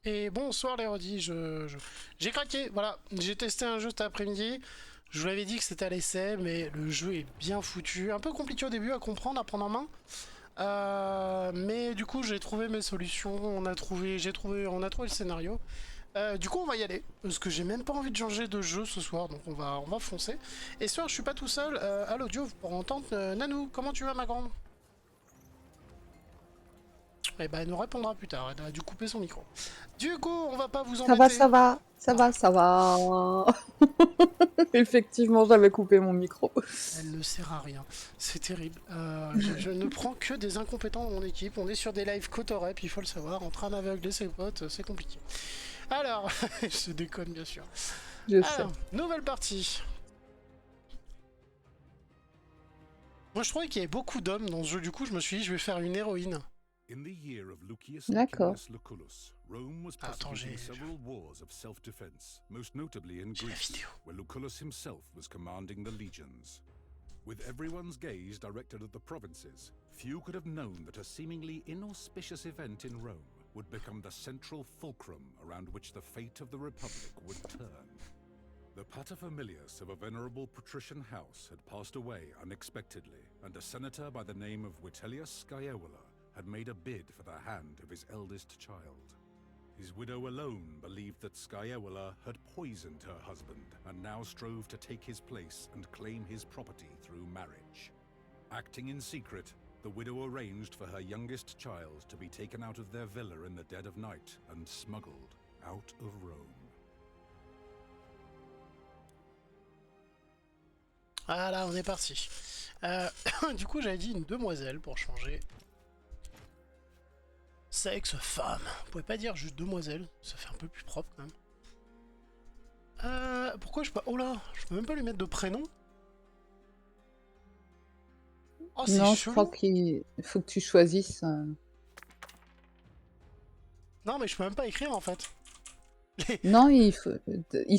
Et bonsoir les rodis, j'ai craqué, voilà, j'ai testé un jeu cet après-midi, je vous l'avais dit que c'était à l'essai, mais le jeu est bien foutu, un peu compliqué au début à comprendre, à prendre en main, mais du coup j'ai trouvé mes solutions, on a trouvé le scénario. Du coup on va y aller, parce que j'ai même pas envie de changer de jeu ce soir, donc on va foncer. Et ce soir je suis pas tout seul, à l'audio vous pourrez entendre Nanou, comment tu vas ma grande? Eh ben elle nous répondra plus tard, elle a dû couper son micro. Du coup on va pas vous Ça va, embêter. ça va, ça Ah, va, ça va. Effectivement, j'avais coupé mon micro. elle ne sert à rien. C'est terrible. Je ne prends que des incompétents dans mon équipe. On est sur des lives Cotorep, il faut le savoir. Entre un aveugle et ses potes, c'est compliqué. Alors, je déconne bien sûr. Je sais. Alors, nouvelle partie. Moi, je trouvais qu'il y avait beaucoup d'hommes dans ce jeu. Du coup, je me suis dit, je vais faire une héroïne. In the year of Lucius D'accord. Licinius Lucullus, Rome was Attends, prosecuting several wars of self-defense, most notably in j'ai la Greece, vidéo. where Lucullus himself was commanding the legions. With everyone's gaze directed at the provinces, few could have known that a seemingly inauspicious event in Rome would become the central fulcrum around which the fate of the Republic would turn. The paterfamilias of a venerable patrician house had passed away unexpectedly, and a senator by the name of Vitellius Scaevola had made a bid for the hand of his eldest child. His widow alone believed that Scaevola had poisoned her husband and now strove to take his place and claim his property through marriage. Acting in secret, the widow arranged for her youngest child to be taken out of their villa in the dead of night and smuggled out of Rome. Voilà, on est parti. Du coup, j'avais dit une demoiselle pour changer. Sexe, femme. Vous pouvez pas dire juste demoiselle, ça fait un peu plus propre quand même. Pourquoi je peux pas... Oh là, je peux même pas lui mettre de prénom. Oh, c'est Non, je crois chelou. qu'il faut que tu choisisses. Non, mais je peux même pas écrire en fait. Non, ils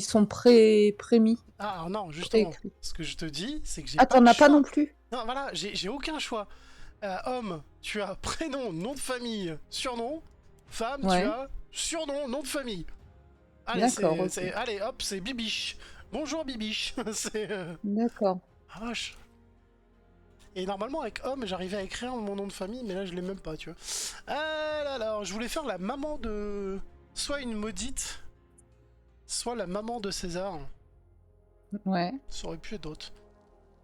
sont prémis, Ah, alors non, justement. préécrits. Ce que je te dis, c'est que j'ai Ah, pas t'en le as pas choix. non plus? Non, voilà, j'ai aucun choix. Homme, tu as prénom, nom de famille, surnom. Femme, tu Ouais. as surnom, nom de famille. Allez, D'accord, ok. allez, hop, c'est Bibiche. Bonjour Bibiche. c'est. D'accord. Ah vache. Et normalement, avec homme, j'arrivais à écrire mon nom de famille, mais là, je l'ai même pas, tu vois. Alors, je voulais faire la maman de. Soit une maudite, soit la maman de César. Ouais. Ça aurait pu être d'autres.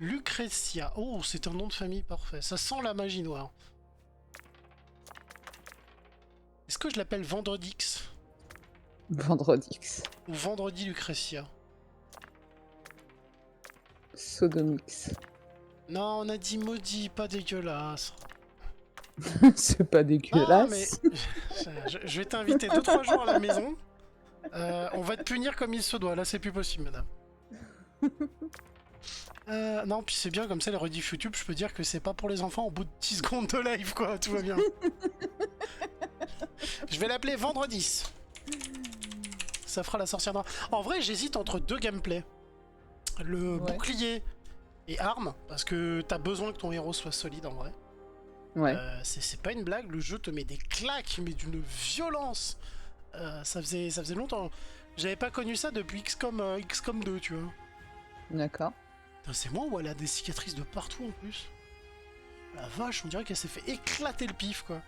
Lucretia. Oh, c'est un nom de famille parfait. Ça sent la magie noire. Est-ce que je l'appelle Vendredix Vendredix. ou Vendredi Lucretia? Sodomix. Non, on a dit maudit, pas dégueulasse. C'est pas Non, mais dégueulasse. je vais t'inviter 2-3 jours à la maison. On va te punir comme il se doit. Là, c'est plus possible, madame. Non, puis c'est bien comme ça, les rediff YouTube, je peux dire que c'est pas pour les enfants au bout de 10 secondes de live, quoi. Tout va bien. Je vais l'appeler Vendredi. Ça fera la sorcière noire. En vrai, j'hésite entre deux gameplays. Le Ouais. bouclier et arme, parce que t'as besoin que ton héros soit solide en vrai. Ouais. C'est pas une blague, le jeu te met des claques, mais d'une violence. Ça faisait longtemps. J'avais pas connu ça depuis XCOM 2, tu vois. D'accord. Putain, c'est moi où elle a des cicatrices de partout en plus. La vache, on dirait qu'elle s'est fait éclater le pif, quoi.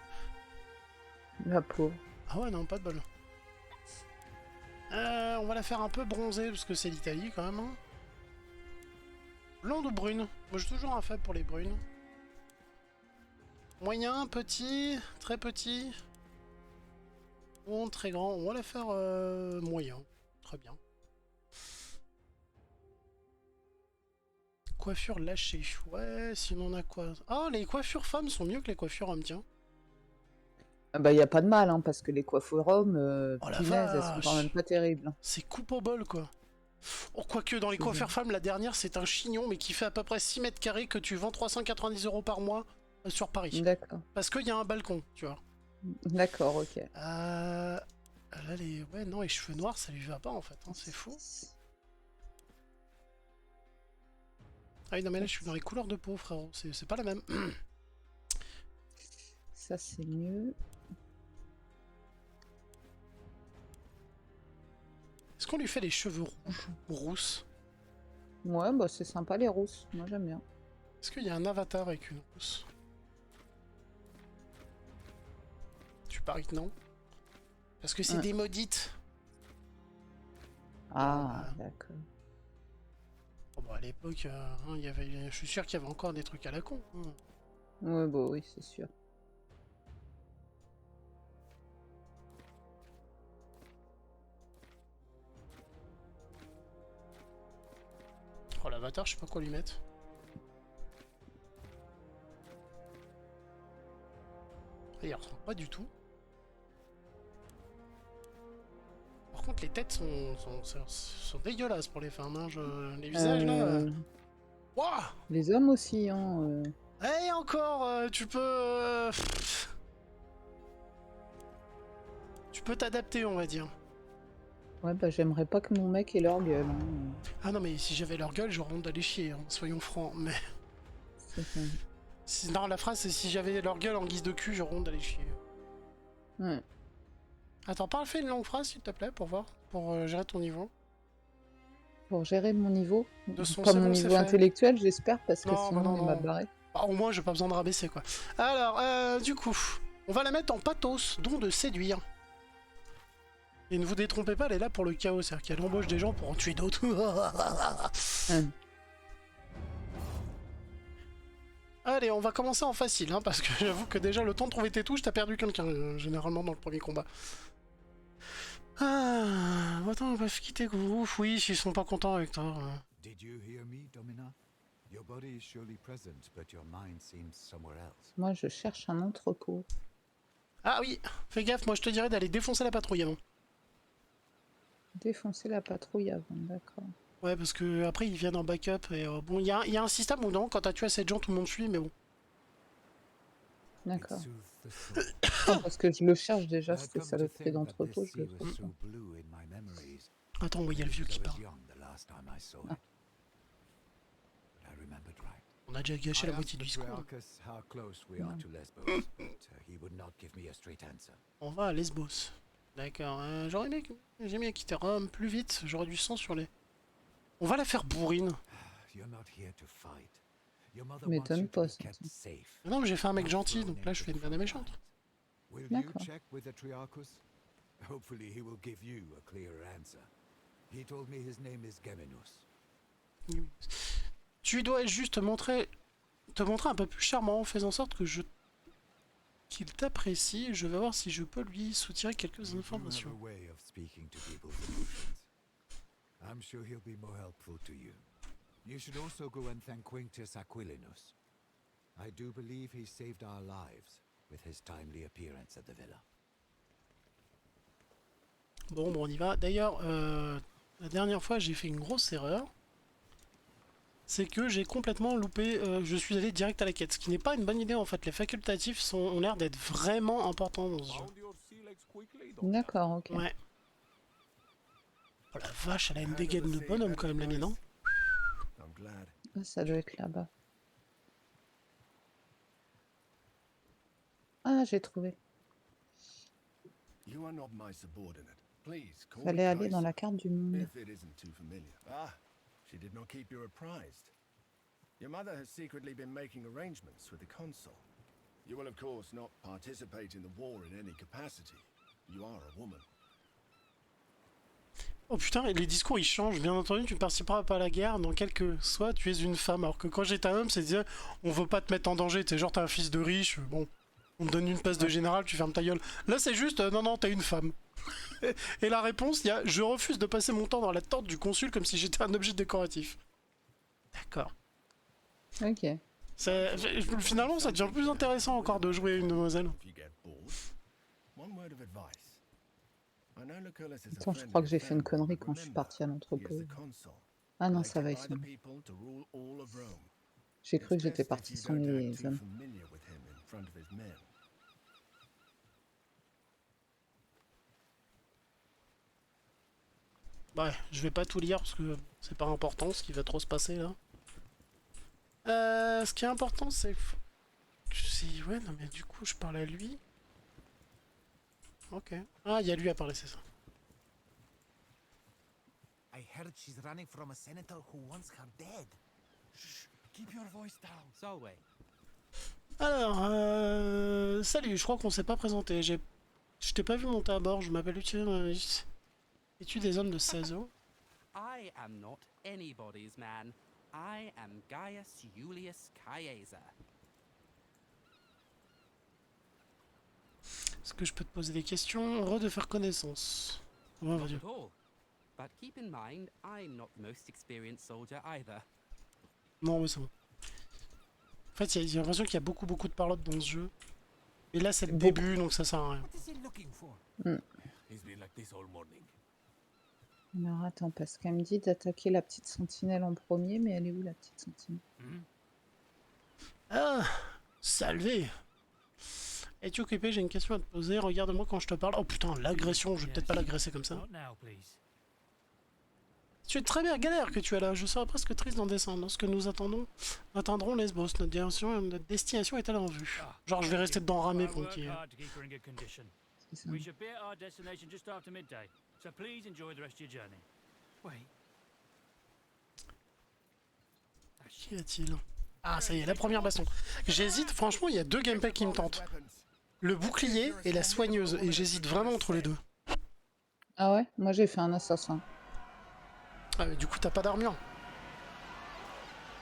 La pauvre. Ah ouais, non, pas de bol. On va la faire un peu bronzée, parce que c'est l'Italie, quand même. Hein. Blonde ou brune? Moi, j'ai toujours un faible pour les brunes. Moyen, petit, très petit. Ou très grand. On va la faire moyen. Très bien. Coiffure lâchée. Ouais, sinon on a quoi? Ah, les coiffures femmes sont mieux que les coiffures hommes, tiens. Ah bah, y a pas de mal, hein, parce que les coiffures hommes, Oh la punaise, elles sont quand vache! même pas terribles. C'est coupe au bol, quoi. Oh, quoique dans les coiffures femmes, la dernière, c'est un chignon, mais qui fait à peu près 6 mètres carrés que tu vends 390 € par mois sur Paris. D'accord. Parce qu'il y a un balcon, tu vois. D'accord, ok. Là, ouais, non, les cheveux noirs, ça lui va pas, en fait. Hein, c'est faux. Ah oui, non, mais là, je suis dans les couleurs de peau, frérot. C'est pas la même. Ça, c'est mieux. Est-ce qu'on lui fait les cheveux rouges ou rousses? Ouais, bah c'est sympa les rousses. Moi j'aime bien. Est-ce qu'il y a un avatar avec une rousse? Tu paries que non? Parce que c'est Ouais. des maudites. Ah, d'accord. Bon, bah, à l'époque, hein, je suis sûr qu'il y avait encore des trucs à la con. Hein. Ouais, bah oui, c'est sûr. Oh, l'avatar, je sais pas quoi lui mettre. Ah, il ressemble pas du tout. Par contre, les têtes sont dégueulasses pour les femmes. Hein. Les visages, là... Wouah. Les hommes aussi, hein. Et encore, tu peux... Tu peux t'adapter, on va dire. Ouais, bah j'aimerais pas que mon mec ait leur gueule. Hein. Ah non, mais si j'avais leur gueule, j'aurais honte d'aller chier, hein, soyons francs. Mais... C'est ça. Non, la phrase, c'est si j'avais leur gueule en guise de cul, j'aurais honte d'aller chier. Ouais. Attends, fais une longue phrase, s'il te plaît, pour voir, pour gérer ton niveau. Pour gérer mon niveau. De son, Pas c'est mon bon, c'est niveau fait. intellectuel, j'espère, parce que Non, bah sinon non, il m'a non. barré. Bah, au moins, j'ai pas besoin de rabaisser, quoi. Alors, du coup, on va la mettre en pathos, don de séduire. Et ne vous détrompez pas, elle est là pour le chaos, c'est-à-dire qu'elle embauche des gens pour en tuer d'autres. Allez, on va commencer en facile, hein, parce que j'avoue que déjà, le temps de trouver tes touches, t'as perdu quelqu'un, généralement, dans le premier combat. Ah, attends, on va quitter ouf, oui, s'ils sont pas contents avec toi. Did you hear me, Domina? Your body is surely present, but your mind seems somewhere else. Moi, je cherche un entrepôt. Ah oui, fais gaffe, moi je te dirais d'aller défoncer la patrouille avant. Défoncer la patrouille avant, d'accord. Ouais, parce que après ils viennent en backup et bon, il y a un système où non, quand t'as tué assez de gens, tout le monde suit, mais bon. D'accord. It soothes the soul. Non, parce que je le cherche déjà, I had c'était come to saloperie think that d'entrepôt, this je le sea trouve was pas. so blue in my memories. Attends, il y a le vieux because qui I was parle. young the last time I saw Ah. it. But I remembered right. On a déjà gâché I la moitié asked du the discours. Triarchus how close we are to Lesbos, but he would not give me a straight answer. On va à Lesbos. D'accord, j'ai aimé quitter Rome plus vite, j'aurais du sang sur les... On va la faire bourrine. You're not here to fight. Your mother Mais wants t'aimes you to pas be ça. kept safe. Non, mais j'ai fait un mec not gentil, thrown donc là je into fais the une merde front méchante. lines. Will you D'accord. check with the Triarchus? Hopefully he will give you a clearer answer. He told me his name is Geminus. Tu dois juste te montrer un peu plus charmant en faisant en sorte que qu'il t'apprécie. Je vais voir si je peux lui soutirer quelques You do have informations. a way of speaking to people's emotions. I'm sure he'll be more helpful to you. You should also go and thank Quintus Aquilinus. I do believe he saved our lives with his timely appearance at the villa. Bon, on y va. D'ailleurs, la dernière fois, j'ai fait une grosse erreur. C'est que j'ai complètement loupé. Je suis allé direct à la quête, ce qui n'est pas une bonne idée en fait. Les facultatifs ont l'air d'être vraiment importants dans ce jeu. D'accord, ok. Ouais. Oh la vache, elle a une dégaine de bonhomme quand même, la mienne, non? Ah, ça doit être là-bas. Ah, j'ai trouvé. Fallait aller dans la carte du monde. If it isn't too familiar. Ah, she did not keep you apprised. Your mother has secretly been making arrangements with the consul. You will of course not participate in the war in any capacity. You are a woman. Oh putain, et les discours ils changent. Bien entendu, tu ne participeras pas à la guerre dans quel que soit tu es une femme. Alors que quand j'étais un homme, c'est dire on veut pas te mettre en danger. T'es genre t'es un fils de riche, bon, on te donne une place de général, tu fermes ta gueule. Là c'est juste non, t'es une femme. Et la réponse, il y a je refuse de passer mon temps dans la tente du consul comme si j'étais un objet décoratif. D'accord. Ok. Finalement, ça devient plus intéressant encore de jouer une demoiselle. If you get bored, one word of advice. I know Lucullus is a Attends, je friendly crois que j'ai fait une offender, connerie but quand je suis remember, partie à he is l'entrepôt. the consul, Ah non, elected ça va, ils by sont... the people to rule all of Rome. J'ai cru que It's j'étais best partie if you sans don't act les too hommes. familiar with him in front of his men. Ouais, je vais pas tout lire parce que c'est pas important ce qui va trop se passer là. Ce qui est important c'est... Ouais, non mais du coup je parle à lui. Ok. Ah, il y a lui à parler, c'est ça. I heard she's running from a senator who wants her dead. Shh, keep your voice down. Solway. Alors, salut, je crois qu'on s'est pas présenté. Je t'ai pas vu monter à bord, je m'appelle Utilius. Es-tu des hommes de 16 ans? I am not anybody's man. I am Gaius Julius Caesar. Est-ce que je peux te poser des questions? Heureux de faire connaissance. Comment vas-tu? Not at all. But keep in mind, I'm not the most experienced soldier either. Non, mais c'est bon. En fait, j'ai l'impression qu'il y a beaucoup de parlotte dans ce jeu. Et là, c'est le début, donc ça sert à rien. What is he looking for? He's been like this all morning. Alors attends, parce qu'elle me dit d'attaquer la petite sentinelle en premier, mais elle est où la petite sentinelle? Ah, salvé. Es-tu occupé? J'ai une question à te poser. Regarde-moi quand je te parle. Oh putain, l'agression, je vais peut-être pas l'agresser comme ça. Tu es très bien galère que tu es là. Je serais presque triste d'en descendre. Lorsque nous atteindrons Lesbos, notre destination est-elle en vue? Genre, je vais rester dedans ramé pour qu'il y ait- C'est ça. We should be at our destination just after midday, so please enjoy the rest of your journey. Wait. Qu'y a-t-il? Ah, ça y est, la première baston. J'hésite, franchement, il y a deux gameplays qui me tentent. Le bouclier et la soigneuse. Et j'hésite vraiment entre les deux. Ah ouais? Moi j'ai fait un assassin. Ah, mais du coup, t'as pas d'armure.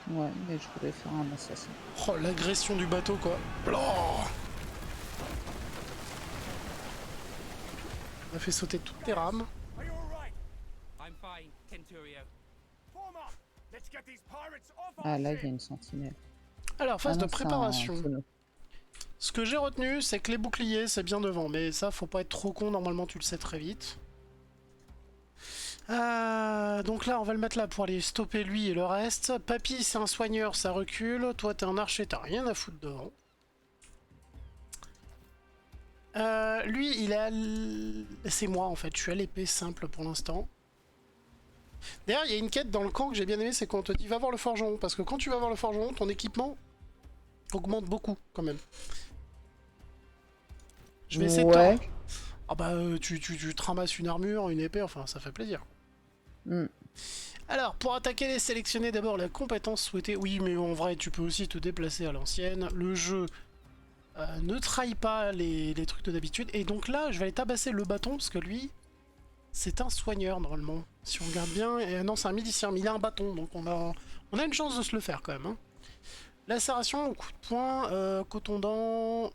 Ouais, mais je voulais faire un assassin. Oh, l'agression du bateau, quoi. Oh, on a fait sauter toutes tes rames. Are you alright? I'm fine, Kenturio. Form up! Let's get these pirates off our Ah là, il y a ship! une sentinelle. Alors, phase Ah de non, c'est un préparation. tonneau. Ce que j'ai retenu, c'est que les boucliers, c'est bien devant. Mais ça, faut pas être trop con. Normalement, tu le sais très vite. Donc là, on va le mettre là pour aller stopper lui et le reste. Papy, c'est un soigneur, ça recule. Toi, t'es un archer, t'as rien à foutre devant. Lui, il a... C'est moi, en fait. Je suis à l'épée simple pour l'instant. D'ailleurs, il y a une quête dans le camp que j'ai bien aimé, c'est qu'on te dit va voir le forgeron. Parce que quand tu vas voir le forgeron, ton équipement augmente beaucoup, quand même. Je vais essayer de Ouais. te... Ah bah, tu te ramasses une armure, une épée, enfin, ça fait plaisir. Hmm. Alors, pour attaquer les sélectionner d'abord la compétence souhaitée. Oui, mais en vrai, tu peux aussi te déplacer à l'ancienne. Le jeu ne trahit pas les trucs de d'habitude. Et donc là, je vais aller tabasser le bâton, parce que lui, c'est un soigneur, normalement. Si on regarde bien... Et, non, c'est un milicien, mais il a un bâton, donc on a une chance de se le faire, quand même. Hein. Lacération au coup de poing, coton-dent...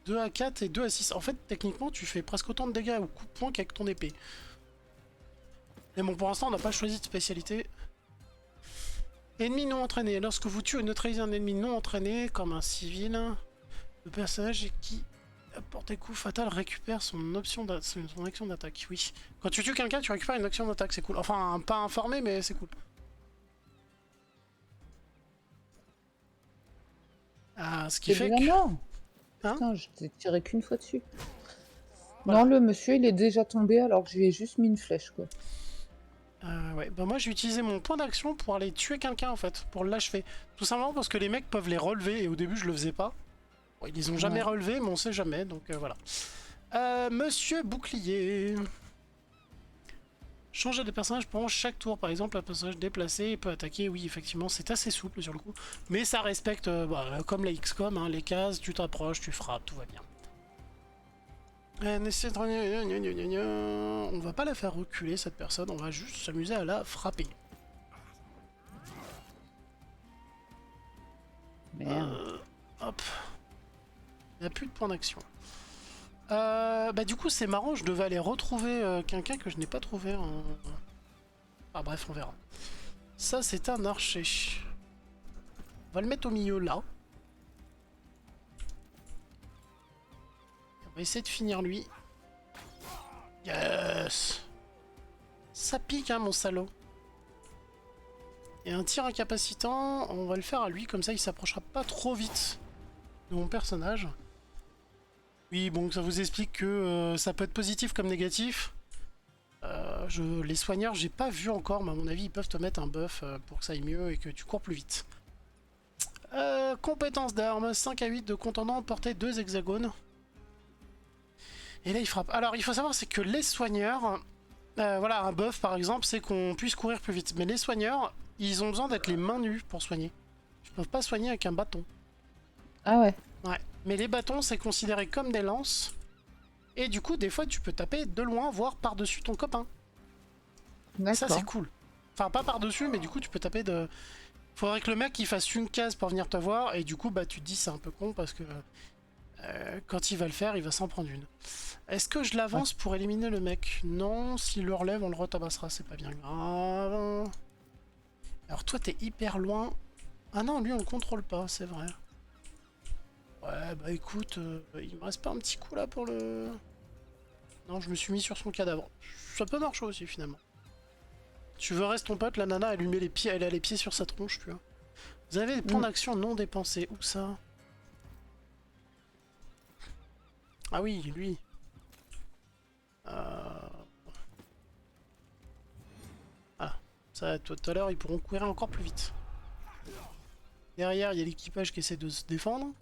2 à 4 et 2 à 6. En fait, techniquement, tu fais presque autant de dégâts au coup de poing qu'avec ton épée. Mais bon, pour l'instant, on n'a pas choisi de spécialité. Ennemi non entraîné. Lorsque vous tuez ou neutralisez un ennemi non entraîné, comme un civil, le personnage qui apporte des coups fatals récupère son action d'attaque. Oui. Quand tu tues quelqu'un, tu récupères une action d'attaque, c'est cool. Enfin, pas informé, mais c'est cool. Ah, ce qui C'est fait déjà que... mort. Hein? Putain, je t'ai tiré qu'une fois dessus. Voilà. Non, le monsieur, il est déjà tombé alors que je lui ai juste mis une flèche, quoi. Ouais, bah moi j'ai utilisé mon point d'action pour aller tuer quelqu'un en fait, pour l'achever. Tout simplement parce que les mecs peuvent les relever et au début je le faisais pas. Bon, ils les ont jamais Ouais. relevés, mais on sait jamais, donc voilà. Monsieur Bouclier. Changer de personnage pendant chaque tour, par exemple, un personnage déplacé peut attaquer, oui effectivement c'est assez souple sur le coup. Mais ça respecte, comme la XCOM, hein, les cases, tu t'approches, tu frappes, tout va bien. On va pas la faire reculer cette personne, on va juste s'amuser à la frapper. Merde. Hop. Il n'y a plus de point d'action. Bah du coup c'est marrant, je devais aller retrouver quelqu'un que je n'ai pas trouvé en... Ah bref, on verra. Ça c'est un archer. On va le mettre au milieu là. On va essayer de finir lui. Yes. Ça pique hein mon salaud. Et un tir incapacitant, on va le faire à lui, comme ça il s'approchera pas trop vite de mon personnage. Oui, bon, ça vous explique que ça peut être positif comme négatif. Les soigneurs, j'ai pas vu encore, mais à mon avis, ils peuvent te mettre un buff pour que ça aille mieux et que tu cours plus vite. Compétence d'armes, 5 à 8 de contendant, portée 2 hexagones. Et là, il frappe. Alors, il faut savoir, c'est que les soigneurs, Voilà, un buff par exemple, c'est qu'on puisse courir plus vite. Mais les soigneurs, ils ont besoin d'être les mains nues pour soigner. Ils peuvent pas soigner avec un bâton. Ah ouais. Ouais. Mais les bâtons, c'est considéré comme des lances. Et du coup, des fois, tu peux taper de loin, voire par-dessus ton copain. Ça, c'est D'accord. cool. Enfin, pas par-dessus, mais du coup, tu peux taper de... Faudrait que le mec, il fasse une case pour venir te voir. Et du coup, bah, tu te dis, c'est un peu con parce que... quand il va le faire, il va s'en prendre une. Est-ce que je l'avance pour éliminer le mec? Non, s'il le relève, on le retabassera, c'est pas bien grave. Alors toi, t'es hyper loin. Ah non, lui, on le contrôle pas, c'est vrai. Ouais, bah écoute, il me reste pas un petit coup là pour le... Non, je me suis mis sur son cadavre. Ça peut marcher aussi, finalement. Tu veux rester ton pote, la nana, elle lui met les pieds, elle a les pieds sur sa tronche, tu vois. Vous avez des plans d'action non dépensés. Où ça? Ah oui, lui. Ah, ça, tout à l'heure, ils pourront courir encore plus vite. Derrière, il y a l'équipage qui essaie de se défendre.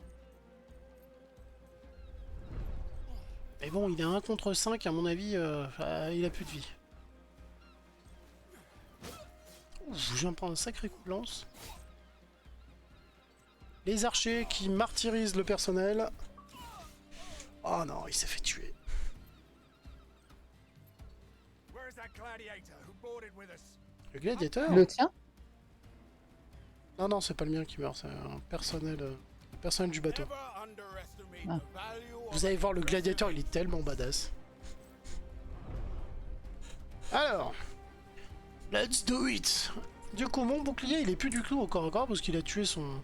Mais bon, il est 1 contre 5, à mon avis, il a plus de vie. Ouh, je viens de prendre un sacré coup de lance. Les archers qui martyrisent le personnel. Oh non, il s'est fait tuer. Where's that gladiator who boarded with us? Le gladiateur? Le tien? Non, non, c'est pas le mien qui meurt, c'est un personnel, personnel du bateau. Vous allez voir, le gladiateur, il est tellement badass. Alors, let's do it. Du coup, mon bouclier, il est plus du tout au corps à corps parce qu'il a tué son...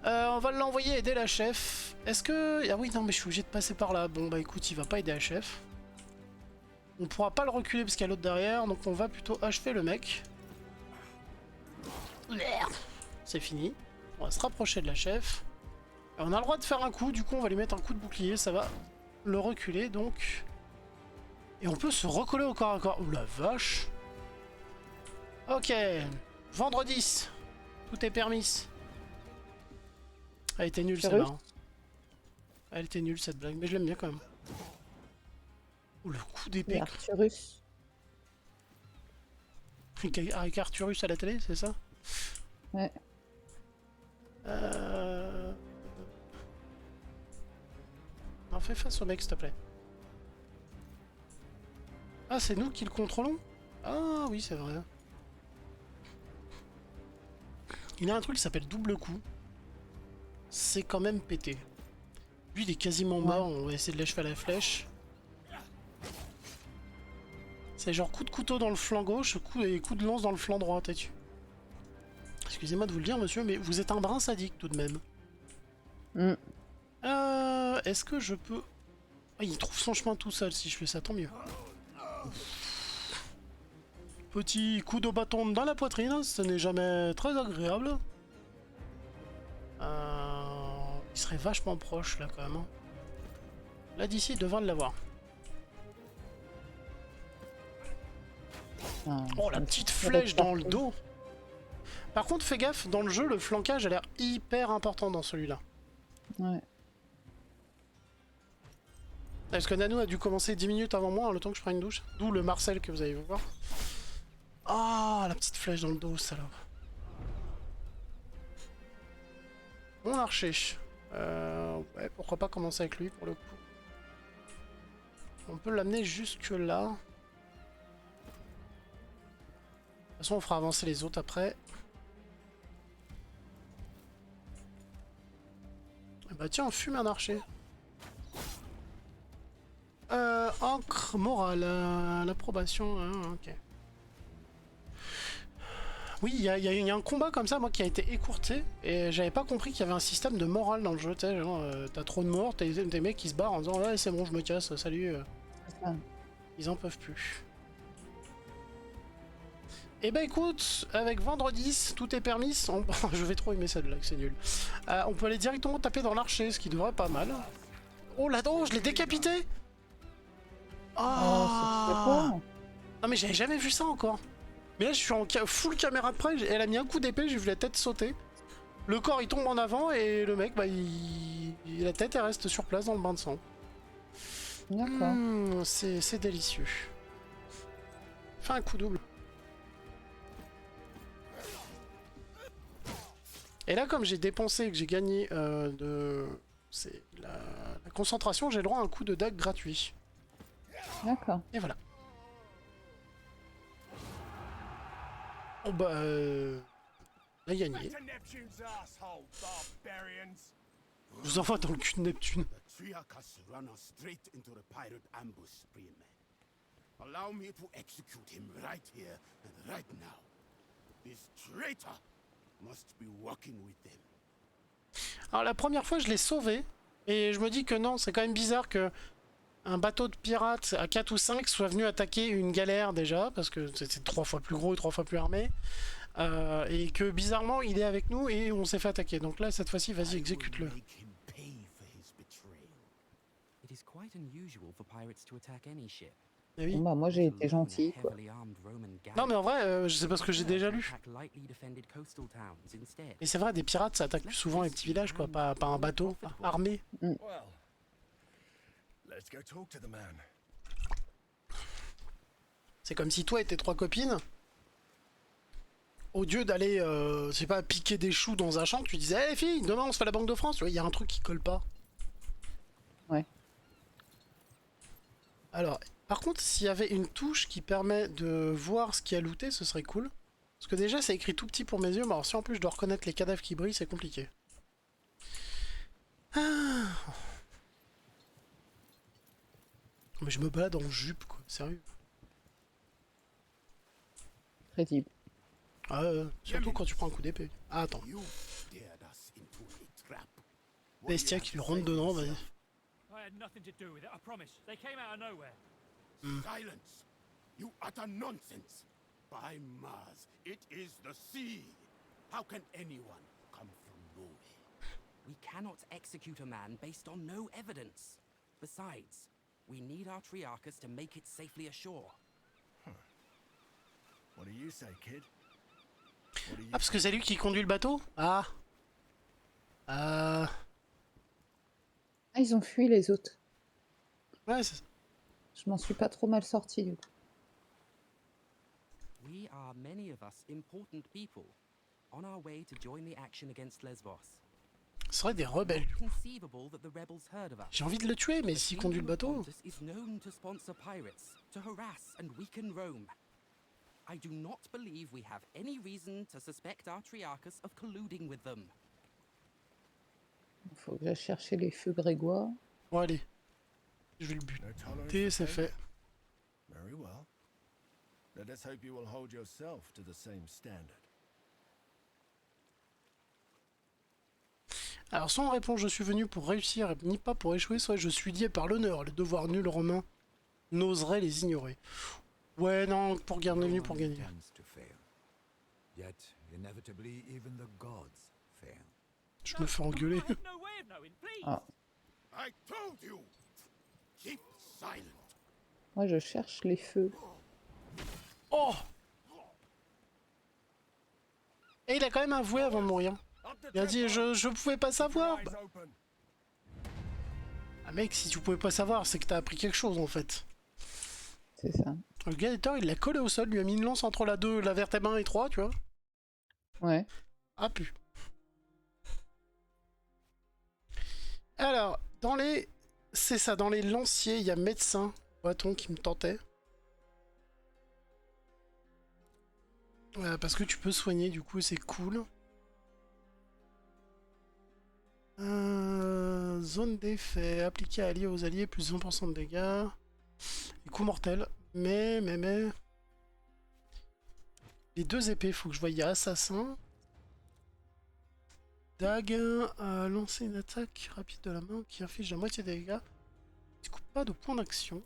on va l'envoyer aider la chef. Est-ce que... Ah oui, non, mais je suis obligé de passer par là. Bon, bah écoute, il va pas aider la chef. On pourra pas le reculer parce qu'il y a l'autre derrière, donc on va plutôt achever le mec. C'est fini. On va se rapprocher de la chef. Et on a le droit de faire un coup, du coup on va lui mettre un coup de bouclier, ça va le reculer donc. Et on peut se recoller au corps à corps. Ouh la vache. Ok. Vendredi. Tout est permis. Elle était nulle Sérieux? celle-là. Elle était nulle cette blague, mais je l'aime bien quand même. Ouh le coup Et d'épée. Arcturus. Avec Arcturus à la télé, c'est ça? Ouais. Non, fais face au mec, s'il te plaît. Ah, c'est nous qui le contrôlons? Ah oui, c'est vrai. Il a un truc qui s'appelle double coup. C'est quand même pété. Lui, il est quasiment mort, on va essayer de l'achever à la flèche. C'est genre coup de couteau dans le flanc gauche, coup et coup de lance dans le flanc droit, t'es-tu? Excusez-moi de vous le dire, monsieur, mais vous êtes un brin sadique tout de même. Est-ce que je peux... Ah, il trouve son chemin tout seul, si je fais ça, tant mieux. Petit coup de bâton dans la poitrine, ce n'est jamais très agréable. Il serait vachement proche, là, quand même. Là, d'ici, il devrait l'avoir. Oh, la petite flèche dans le dos. Par contre, fais gaffe, dans le jeu, le flanquage a l'air hyper important dans celui-là. Ouais. Parce que Nano a dû commencer 10 minutes avant moi, le temps que je prenne une douche. D'où le Marcel que vous allez voir. Ah, la petite flèche dans le dos, salope. Mon archer. Ouais, pourquoi pas commencer avec lui pour le coup. On peut l'amener jusque là. De toute façon, on fera avancer les autres après. Bah tiens, on fume un archer. Encre morale, l'approbation, hein, ok. Oui, il y a un combat comme ça, moi, qui a été écourté, et j'avais pas compris qu'il y avait un système de morale dans le jeu, tu sais, genre, t'as trop de morts, t'as des mecs qui se barrent en disant « Ouais, c'est bon, je me casse, salut C'est ça. ». Ils en peuvent plus. Et bah écoute, avec Vendredi, tout est permis, je vais trop aimer cette blague, c'est nul. On peut aller directement taper dans l'archer, ce qui devrait pas mal. Oh là-dedans, je l'ai décapité! Oh, c'est quoi? Non mais j'avais jamais vu ça encore. Mais là je suis en full caméra de près, elle a mis un coup d'épée, j'ai vu la tête sauter. Le corps il tombe en avant et le mec, bah la tête elle reste sur place dans le bain de sang. D'accord. C'est délicieux. fait un coup double. Et là, comme j'ai dépensé et que j'ai gagné c'est la concentration, j'ai le droit à un coup de dague gratuit. D'accord. Et voilà. Oh bah... on a gagné. To Neptune's asshole, barbarians! Je vous envoie dans le cul de Neptune. The Triarchus run us straight into the pirate ambush, Freeman. Allow me to execute him right here and right now. This traitor must be working with them. Alors la première fois, je l'ai sauvé. Et je me dis que non, c'est quand même bizarre que un bateau de pirates à 4 ou 5 soit venu attaquer une galère déjà. Parce que c'est 3 fois plus gros et 3 fois plus armé. Et que bizarrement, il est avec nous et on s'est fait attaquer. Donc là, cette fois-ci, vas-y, exécute-le. Make him pay for his betrayal. It is quite unusual for pirates to attack any ship. Eh oui. Bon, bah, moi, j'ai été let alone a gentil, quoi. heavily armed Roman Non mais en galleon. vrai, je sais pas ce que j'ai déjà lu. Attack lightly defended coastal towns instead. Et c'est vrai, des pirates, ça attaque plus souvent les petits villages, quoi. Pas un bateau armé. Well, let's go talk to the man. C'est comme si toi et tes 3 copines, au lieu d'aller, je sais pas, piquer des choux dans un champ, tu disais, hé les filles, demain on se fait la Banque de France. Tu vois, il y a un truc qui colle pas. Ouais. Alors, par contre, s'il y avait une touche qui permet de voir ce qu'il y a looté, ce serait cool. Parce que déjà, c'est écrit tout petit pour mes yeux, mais alors si en plus je dois reconnaître les cadavres qui brillent, c'est compliqué. Ah. Mais je me balade en jupe, quoi, sérieux. Crédible. Ah, surtout quand tu prends un coup d'épée. Ah, attends. You dared us into a trap. Bestia qui lui rentre dedans, vas-y. I had nothing to do with it, I promise. They came out of nowhere. Silence! You utter nonsense! By Mars, it is the sea! How can anyone come from nowhere? We cannot execute a man based on no evidence. Besides, we need our Triarchus to make it safely ashore. What do you say, kid? What do you Ah, parce que c'est lui qui conduit le bateau? Ah. Ah, ils ont fui les autres. Ouais, c'est... Je m'en suis pas trop mal sorti du coup. We are many of us important people on our way to join the action against Lesbos. Ce serait des rebelles. Not conceivable that the rebels heard of us. J'ai envie de le tuer, mais s'il conduit le bateau... Pontus is known to sponsor pirates, to harass and weaken Rome. I do not believe we have any reason to suspect our Triarchus of colluding with them. Faut que j'aille chercher les feux grégoire. Bon, allez. Je vais le no tolerance buter, for c'est failure? fait. Very well. Let us hope you will hold yourself to the same standard. Alors, soit on répond je suis venu pour réussir, ni pas pour échouer, soit je suis lié par l'honneur. Les devoirs nuls romains n'oseraient les ignorer. Ouais, non, pour gagner, venu pour gagner. Tends to fail. Yet, inevitably, even the gods fail. Je me fais engueuler. I have no way of knowing, please. Ah, I told you! Keep silent! moi je cherche les feux. Oh! Et il a quand même avoué avant de mourir. Up the Il a dit tempo. je pouvais pas savoir. Eyes Bah, open. ah mec, si tu pouvais pas savoir, c'est que t'as appris quelque chose en fait. C'est ça. Le gladiateur, il l'a collé au sol, lui a mis une lance entre la vertèbre 1 et 3, tu vois. Ouais. Ah pu. Alors, dans les... C'est ça, dans les lanciers, il y a médecin, bâton qui me tentait. Parce que tu peux soigner, du coup, c'est cool. Zone d'effet, appliqué à alliés aux alliés, plus 20% de dégâts. Et coup mortel. Mais... Les 2 épées, faut que je voie, il y a assassin. Dague, lancer une attaque rapide de la main qui inflige la moitié des dégâts. Tu coupes pas de points d'action.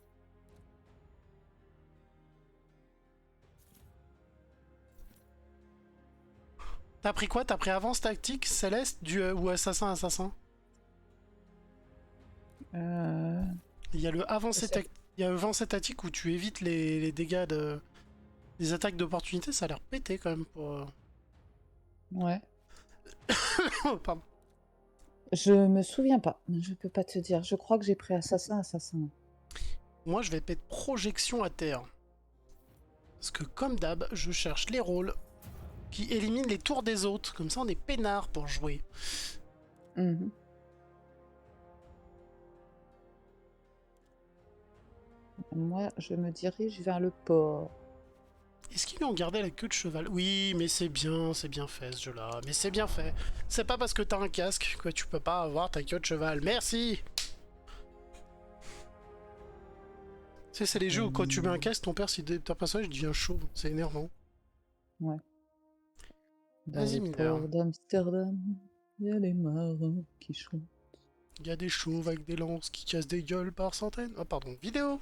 T'as pris quoi? T'as pris avance tactique, céleste, ou assassin? Il y a le avancé tactique où tu évites les dégâts des attaques d'opportunité, ça a l'air pété quand même pour... Ouais. Oh, pardon. Je me souviens pas. Je peux pas te dire. Je crois que j'ai pris assassin. Moi je vais mettre projection à terre. Parce que comme d'hab, je cherche les rôles qui éliminent les tours des autres. Comme ça, on est peinard pour jouer. Mhm. Moi, je me dirige vers le port. Est-ce qu'ils lui ont gardé la queue de cheval? Oui, mais c'est bien fait ce jeu-là. Mais c'est bien fait. C'est pas parce que t'as un casque que tu peux pas avoir ta queue de cheval. Merci! Tu sais, c'est les jeux où quand tu mets un casque, ton personnage devient chauve. C'est énervant. Ouais. Dans Vas-y, le Miller. port d'Amsterdam, il y a des marins qui chantent. Il y a des chauves avec des lances qui cassent des gueules par centaines. Ah, pardon, vidéo!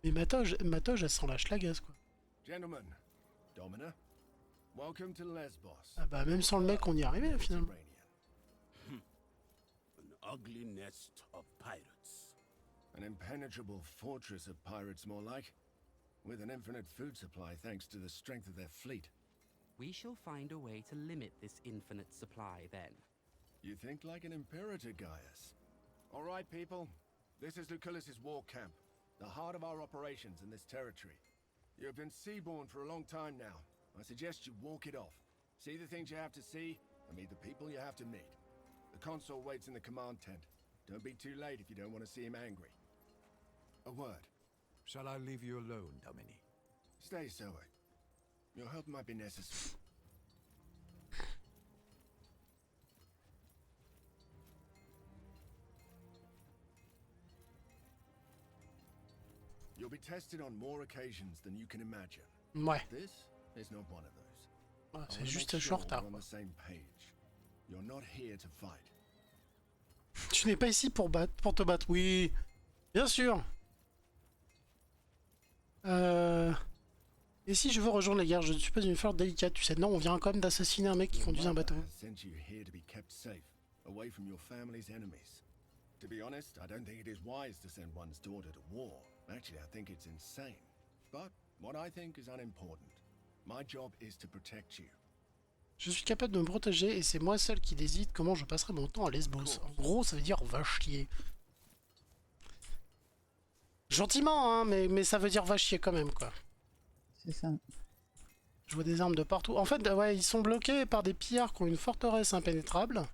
Mais Matoge, elle s'en lâche la gaze, quoi. Gentlemen, Domina, welcome to Lesbos. Ah bah, même sans le mec, on y est arrivé, finalement. An ugly nest of pirates. An impenetrable fortress of pirates, more like. With an infinite food supply thanks to the strength of their fleet. We shall find a way to limit this infinite supply then. You think like an imperator, Gaius. All right, people. This is Lucullus's war camp, the heart of our operations in this territory. You have been seaborne for a long time now. I suggest you walk it off. See the things you have to see, and meet the people you have to meet. The consul waits in the command tent. Don't be too late if you don't want to see him angry. A word. Shall I leave you alone, Domini? Stay, Zoe. Your help might be necessary. You'll be tested on more occasions than you can imagine. Ouais. This is not one of those. Ah, I c'est wanna juste make je suis sure en retard, we're on quoi. the same page. You're not here to fight. Tu n'es pas ici pour te battre, oui. Bien sûr. Et si je veux rejoindre les guerres, je ne suis pas une fleur délicate, tu sais. Non, on vient quand même d'assassiner un mec qui Your conduit un mother bateau. has sent you here to be kept safe, away from your family's enemies. To be honest, I don't think it is wise to send one's daughter to war. Actually, I think it's insane. But what I think is unimportant. My job is to protect you. Je suis capable de me protéger et c'est moi seul qui décide comment je passerai mon temps à Lesbos. En gros, ça veut dire va chier. Gentiment, hein, mais ça veut dire va chier quand même, quoi. C'est ça. Je vois des armes de partout. En fait, ouais, ils sont bloqués par des pillards qui ont une forteresse impénétrable.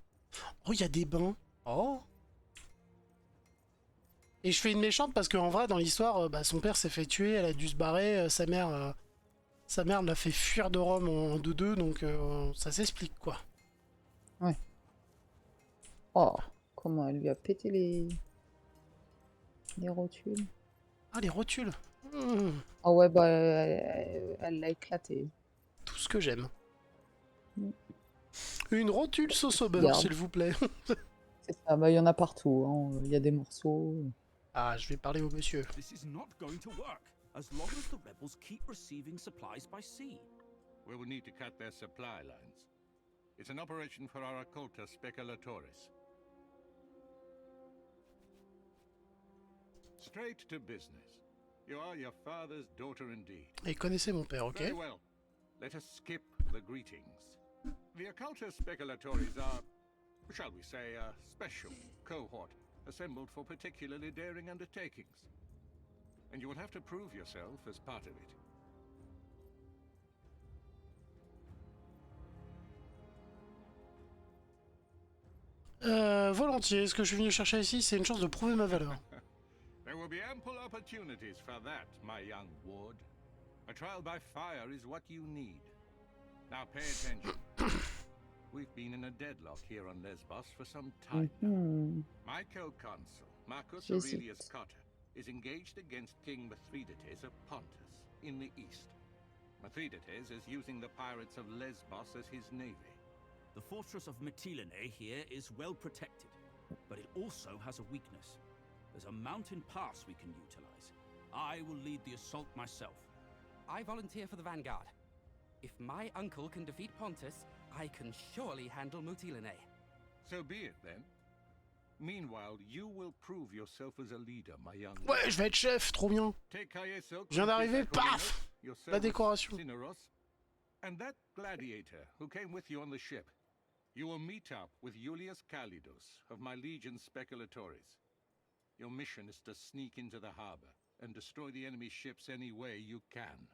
Oh, il y a des bains. Oh. Et je fais une méchante parce qu'en vrai, dans l'histoire, bah, son père s'est fait tuer, elle a dû se barrer, sa mère l'a fait fuir de Rome en 2-2, donc ça s'explique, quoi. Ouais. Oh, comment elle lui a pété les rotules. Ah, les rotules. Ah ouais, bah elle l'a éclaté. Tout ce que j'aime. Mm. Une rotule sauce au beurre, Garde. s'il vous plaît. C'est ça, bah il y en a partout, hein. Il y a des morceaux. Ah, je vais parler au monsieur. This is not going to work as long as the rebels keep receiving supplies by sea. We will need to cut their supply lines. It's an operation for our occulta speculatoris. Straight to business. You are your father's daughter indeed. Et connaissez mon père, ok? Very well. Let us skip the greetings. The occulta speculatories are, shall we say, a special cohort assembled for particularly daring undertakings. And you will have to prove yourself as part of it. Volontiers. Ce que je suis venu chercher ici, c'est une chance de prouver ma valeur. There will be ample opportunities for that, my young ward. A trial by fire is what you need. Now pay attention. We've been in a deadlock here on Lesbos for some time now. Mhm. My co-consul, Marcus Jésus. Aurelius Cotta, is engaged against King Mithridates of Pontus in the east. Mithridates is using the pirates of Lesbos as his navy. The fortress of Mytilene here is well protected, but it also has a weakness. There's a mountain pass we can utilize. I will lead the assault myself. I volunteer for the vanguard. If my uncle can defeat Pontus, I can surely handle Mutilene. So be it then. Meanwhile, you will prove yourself as a leader, my young man. Ouais, je vais être chef, trop bien. Take Caeso, Je viens d'arriver, Crucius Aquilinus, paf! your La servant décoration. Cineros, and that gladiator who came with you on the ship. You will meet up with Julius Calidus of my legion Speculatoris. Your mission is to sneak into the harbor and destroy the enemy ships any way you can.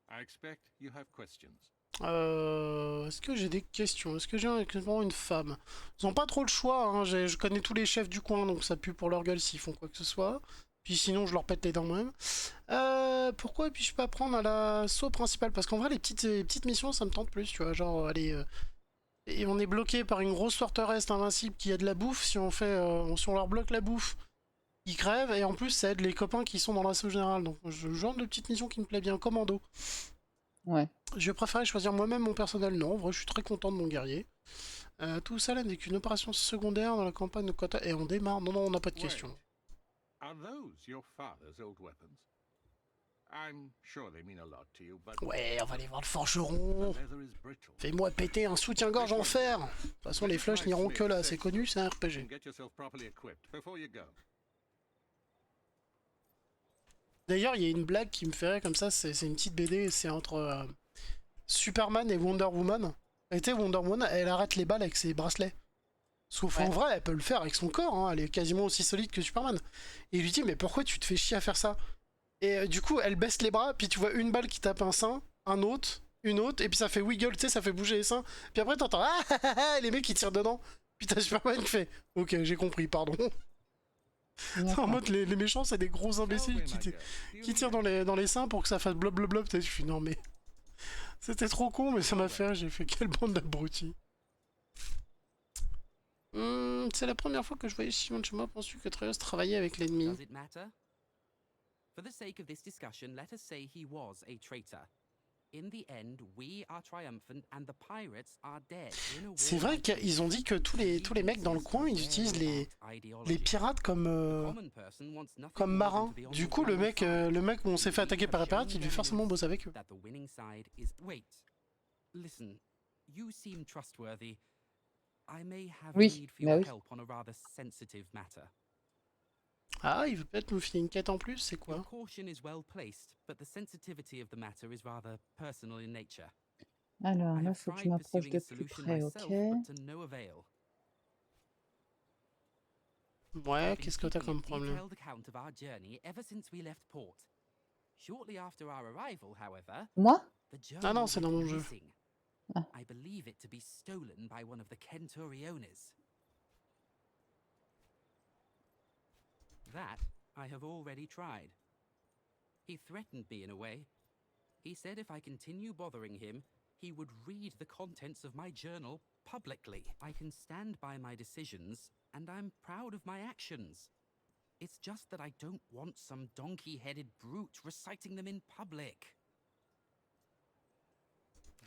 I expect you have questions. Est-ce que j'ai des questions? Est-ce que j'ai exactement une femme? Ils ont pas trop le choix, hein. Je connais tous les chefs du coin, donc ça pue pour leur gueule s'ils font quoi que ce soit. Puis sinon, je leur pète les dents moi-même. Pourquoi puis-je pas prendre à l'assaut principal? Parce qu'en vrai, les petites missions, ça me tente plus, tu vois. Genre, allez... et on est bloqué par une grosse forteresse invincible qui a de la bouffe. Si on leur bloque la bouffe, ils crèvent. Et en plus, ça aide les copains qui sont dans l'assaut général. Donc, le genre de petite mission qui me plaît bien. Commando. Ouais. Je préférais choisir moi-même mon personnel. Non, en vrai, je suis très content de mon guerrier. Tout ça là n'est qu'une opération secondaire dans la campagne de Kota. Et on démarre. Non, on n'a pas de questions. Are those your father's old weapons? I'm sure they mean a lot to you, but Ouais, on va aller voir le forgeron. the leather is brittle. Fais-moi péter un soutien-gorge en fer. De toute façon, les flèches n'iront que là. C'est connu, c'est un RPG. And get yourself properly equipped before you go. D'ailleurs, il y a une blague qui me ferait comme ça. C'est une petite BD. C'est entre Superman et Wonder Woman. Et tu sais, Wonder Woman, elle arrête les balles avec ses bracelets. Sauf en vrai, elle peut le faire avec son corps, hein. Elle est quasiment aussi solide que Superman. Et il lui dit, mais pourquoi tu te fais chier à faire ça? Et du coup, elle baisse les bras, puis tu vois une balle qui tape un sein, un autre, une autre, et puis ça fait wiggle, tu sais, ça fait bouger les seins. Puis après, t'entends, les mecs qui tirent dedans. Puis t'as Superman qui fait, ok, j'ai compris, pardon. En mode, les méchants, c'est des gros imbéciles qui tirent dans les seins pour que ça fasse blob blob blob. Je suis, non mais... C'était trop con, mais ça m'a fait, j'ai fait, quelle bande d'abrutis. C'est la première fois que je voyais Simon de chez moi. Penses-tu que Treos travaillait avec l'ennemi? Does it matter? For the sake of this discussion, let us say he was a traitor. In the end, we are triumphant and the pirates are dead. C'est vrai qu'ils ont dit que tous les mecs dans le coin, ils utilisent les pirates comme marins. Du coup, le mec où on s'est fait attaquer par les pirates, il devait forcément bosser avec eux. That the winning side is... Wait. Listen, you seem trustworthy. I may have need for your help on a rather sensitive matter. Ah, il veut peut-être nous filer une quête en plus, c'est quoi? Your caution is well placed, but the sensitivity of the matter is rather personal in nature. Alors là, faut que je m'approche de plus près, ok. Ouais, qu'est-ce que t'as comme problème? Moi? Ah non, c'est dans mon jeu. I believe it to be stolen by one of the Kenturiones. That I have already tried. He threatened me in a way. He said if I continue bothering him, he would read the contents of my journal publicly. I can stand by my decisions, and I'm proud of my actions. It's just that I don't want some donkey-headed brute reciting them in public.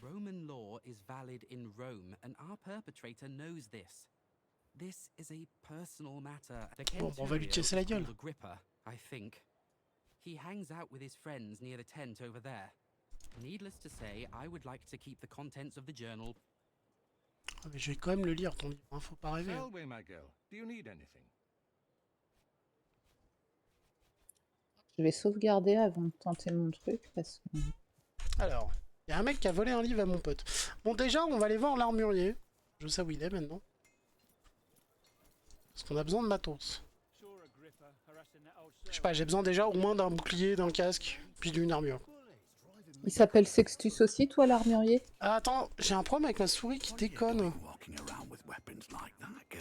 Roman law is valid in Rome, and our perpetrator knows this. This is a personal matter. The on va lui casser la gueule. Agrippa, I think. He hangs out with his friends near the tent over there. Needless to say, I would like to keep the contents of the journal. Ah, mais je vais quand même le lire, ton livre, hein, faut pas rêver. Selway, my girl, do you need anything? Je vais sauvegarder avant de tenter mon truc parce que... Alors, il y a un mec qui a volé un livre à mon pote. Bon, déjà, on va aller voir l'armurier. Je sais où il est maintenant. Parce qu'on a besoin de matos. Je sais pas, j'ai besoin déjà au moins d'un bouclier, d'un casque, puis d'une armure. Il s'appelle Sextus aussi, toi, l'armurier? Ah, attends, j'ai un problème avec ma souris qui déconne.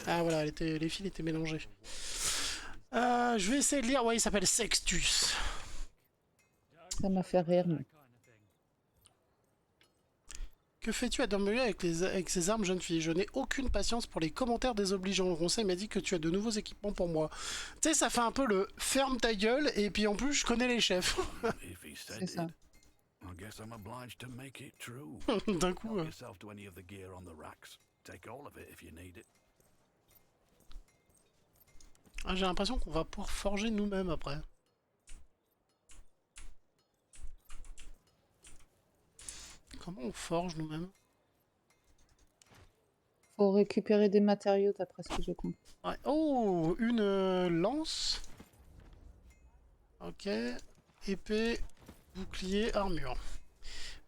Ah voilà, les fils étaient mélangés. Je vais essayer de lire. Ouais, il s'appelle Sextus. Ça m'a fait rire, mais... Que fais-tu à Dormeuil avec ces armes, jeune fille? Je n'ai aucune patience pour les commentaires désobligeants. Le conseil m'a dit que tu as de nouveaux équipements pour moi. Tu sais, ça fait un peu le ferme ta gueule, et puis en plus, je connais les chefs. C'est ça. D'un coup. Ah, j'ai l'impression qu'on va pouvoir forger nous-mêmes après. Comment on forge nous-mêmes? Faut récupérer des matériaux d'après ce que j'ai compris. Ouais. Oh, une lance. Ok. Épée, bouclier, armure.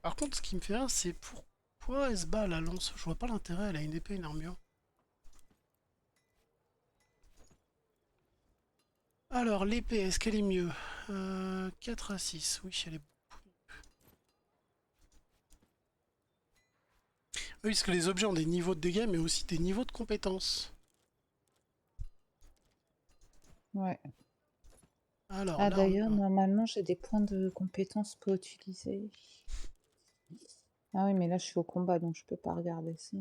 Par contre, ce qui me fait rire, c'est pourquoi elle se bat la lance? Je vois pas l'intérêt, elle a une épée et une armure. Alors, l'épée, est-ce qu'elle est mieux 4 à 6, oui, elle est beaucoup mieux. Oui, parce que les objets ont des niveaux de dégâts, mais aussi des niveaux de compétences. Ouais. Alors, Ah là, d'ailleurs, normalement, j'ai des points de compétences pas utilisés. Ah oui, mais là, je suis au combat, donc je peux pas regarder ça.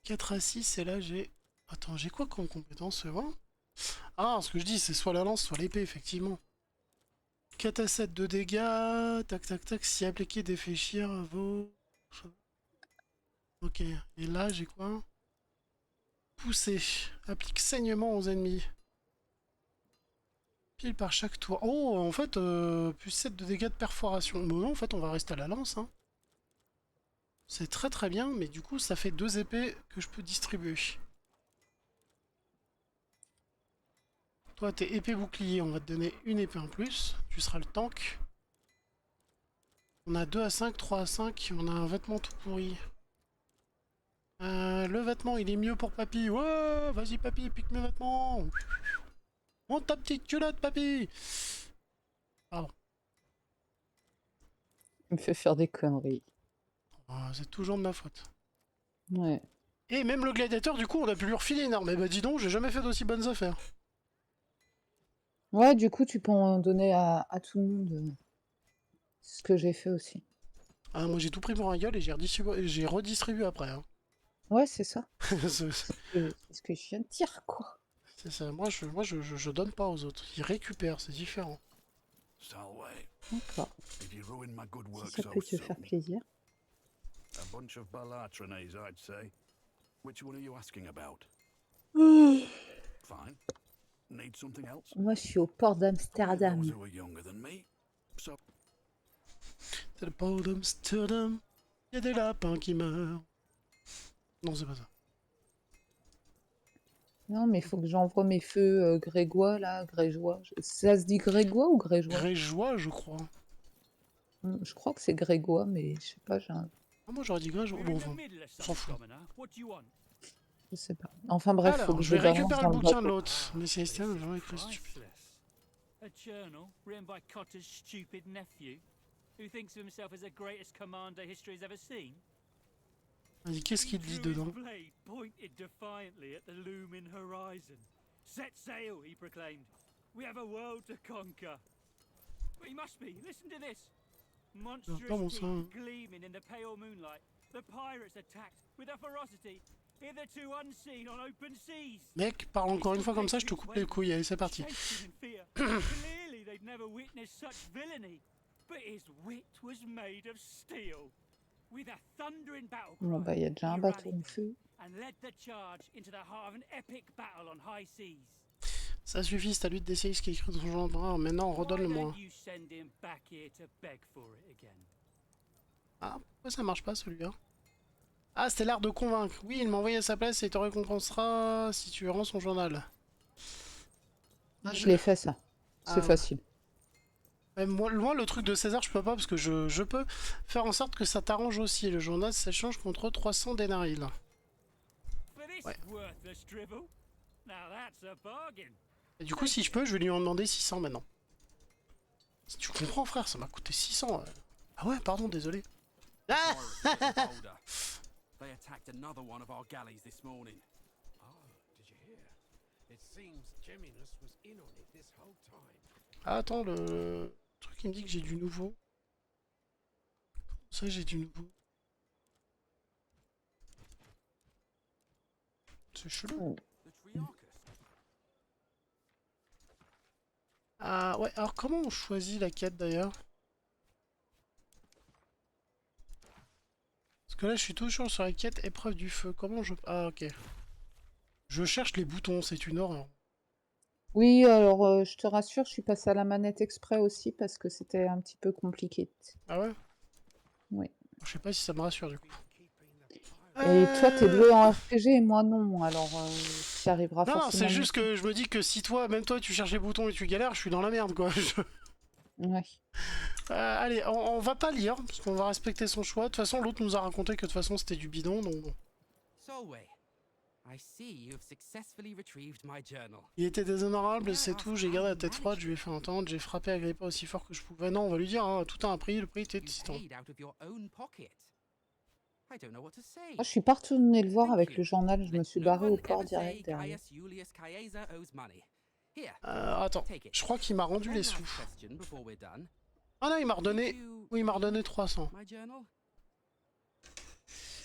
4 à 6, et là, j'ai... Attends, j'ai quoi comme compétence, c'est bon? Ah, ce que je dis, c'est soit la lance, soit l'épée, effectivement. 4 à 7 de dégâts, tac tac tac, si appliqué défléchir vos... Ok, et là j'ai quoi? Pousser, applique saignement aux ennemis. Pile par chaque tour. Oh, en fait, plus 7 de dégâts de perforation. Bon non, en fait, on va rester à la lance, hein. C'est très très bien, mais du coup, ça fait 2 épées que je peux distribuer. Toi, t'es épée bouclier, on va te donner une épée en plus. Tu seras le tank. On a 2 à 5, 3 à 5, on a un vêtement tout pourri. Le vêtement, il est mieux pour papy. Ouais, vas-y papy, pique mes vêtements. Monte ta petite culotte, papy. Pardon. Il me fait faire des conneries. Oh, c'est toujours de ma faute. Ouais. Et même le gladiateur, du coup, on a pu lui refiler une arme. Eh bah dis donc, j'ai jamais fait d'aussi bonnes affaires. Ouais, du coup, tu peux en donner à tout le monde. C'est ce que j'ai fait aussi. Ah, moi j'ai tout pris pour un gueule et j'ai redistribué après. Hein. Ouais, c'est ça. c'est C'est ce que je viens de dire, quoi. ça, moi je donne pas aux autres. Ils récupèrent, c'est différent. Salway, D'accord. if you ruin my good Si work ça so peut te faire soon, plaisir. a bunch of Balatronese, I'd say. Which one are you asking about? Fine. Need something else? Moi, je suis au port Only d'Amsterdam. those who are younger than me. So C'est le port d'Amsterdam. Il y a des lapins qui meurent. Non, c'est pas ça. Non, mais il faut que j'envoie mes feux grégois, là, grégeois. Ça se dit grégois ou grégeois? Grégeois, je crois. Je crois que c'est grégois, mais je sais pas, Ah, moi j'aurais dit grégeois. Bon, enfin, on s'en fout. je sais pas. Enfin bref, faut Alors, que je je vais balance récupérer dans le le bouquin de bateau. l'autre. Mais c'est vraiment écrit stupide. A journal written by Cotter's stupid nephew, who thinks of himself as the greatest commander history has ever seen. Vas-y, qu'est-ce qu'il dit Drew his dedans? blade pointed defiantly at the looming horizon. Set sail, he proclaimed. We have a world to conquer. But he must be. Listen to this. Monstrous pas mon sang. teeth gleaming in the pale moonlight. The pirates attacked with a ferocity hitherto unseen on open seas. Mec, parle encore une fois comme ça, je te coupe les couilles. Allez, c'est parti. Shaking in fear. Clearly they'd never witnessed such villainy. But his wit was made of steel. With a thundering battle Bon, bah, il y a déjà un he bateau rallied en feu. and led the charge into the heart of an epic battle on high seas. Ça suffit, c'est à lui d'essayer ce qui est écrit dans son journal. Maintenant, redonne-le-moi. Why don't you send him back here to beg for it again? Ah, pourquoi ça marche pas celui-là? Ah, c'était l'art de convaincre. Oui, il m'a envoyé à sa place et il te récompensera si tu rends son journal. Ah, Je l'ai fait, ça. C'est Ah, facile. ouais, moi, le truc de César, je peux pas parce que je peux faire en sorte que ça t'arrange aussi. Le journal s'échange contre 300 dénarils. For this Ouais. worthless drivel? Now that's a bargain. Et du coup, si je peux, je vais lui en demander 600 maintenant. Si tu comprends, frère, ça m'a coûté 600. Ah ouais, pardon, désolé. Ah Pirates getting bolder. They attacked another one of our galleys this morning. Ah, did you hear? It seems Geminus was in on it this whole time. Ah, attends, le truc qui me dit que j'ai du nouveau. Ça, j'ai du nouveau. C'est chelou. The Triarchus. Ah ouais, alors comment on choisit la quête d'ailleurs? Parce que là, je suis toujours sur la quête épreuve du feu. Comment je... Ah, ok. Je cherche les boutons, c'est une horreur. Oui, alors je te rassure, je suis passée à la manette exprès aussi parce que c'était un petit peu compliqué. Ah ouais? Oui. Je sais pas si ça me rassure du coup. Et toi, t'es doué en RPG et moi non, alors tu y arriveras Non, forcément. c'est juste que je me dis que si toi, même toi, tu cherches les boutons et tu galères, je suis dans la merde, quoi. Ouais. Allez, on va pas lire, parce qu'on va respecter son choix. De toute façon, l'autre nous a raconté que de toute façon, c'était du bidon, donc bon. Solway, I see you've successfully retrieved my journal. Il était déshonorable, c'est tout, j'ai gardé la tête froide, je lui ai fait entendre, j'ai frappé Agrippa aussi fort que je pouvais. Non, on va lui dire, hein, tout a un prix, le prix était de You 6 ans. paid out of your own pocket. I don't know what to say. Moi, je suis pas retournée le voir Thank avec you. le journal, je me Let suis no barrée au one port ever say direct derrière. Gaius Julius Caesar owes money. Here, Attends, take it. je crois qu'il m'a rendu One les last sous. question before we're done. Ah non, il m'a Did redonné... you Oui, il m'a redonné read 300. my journal?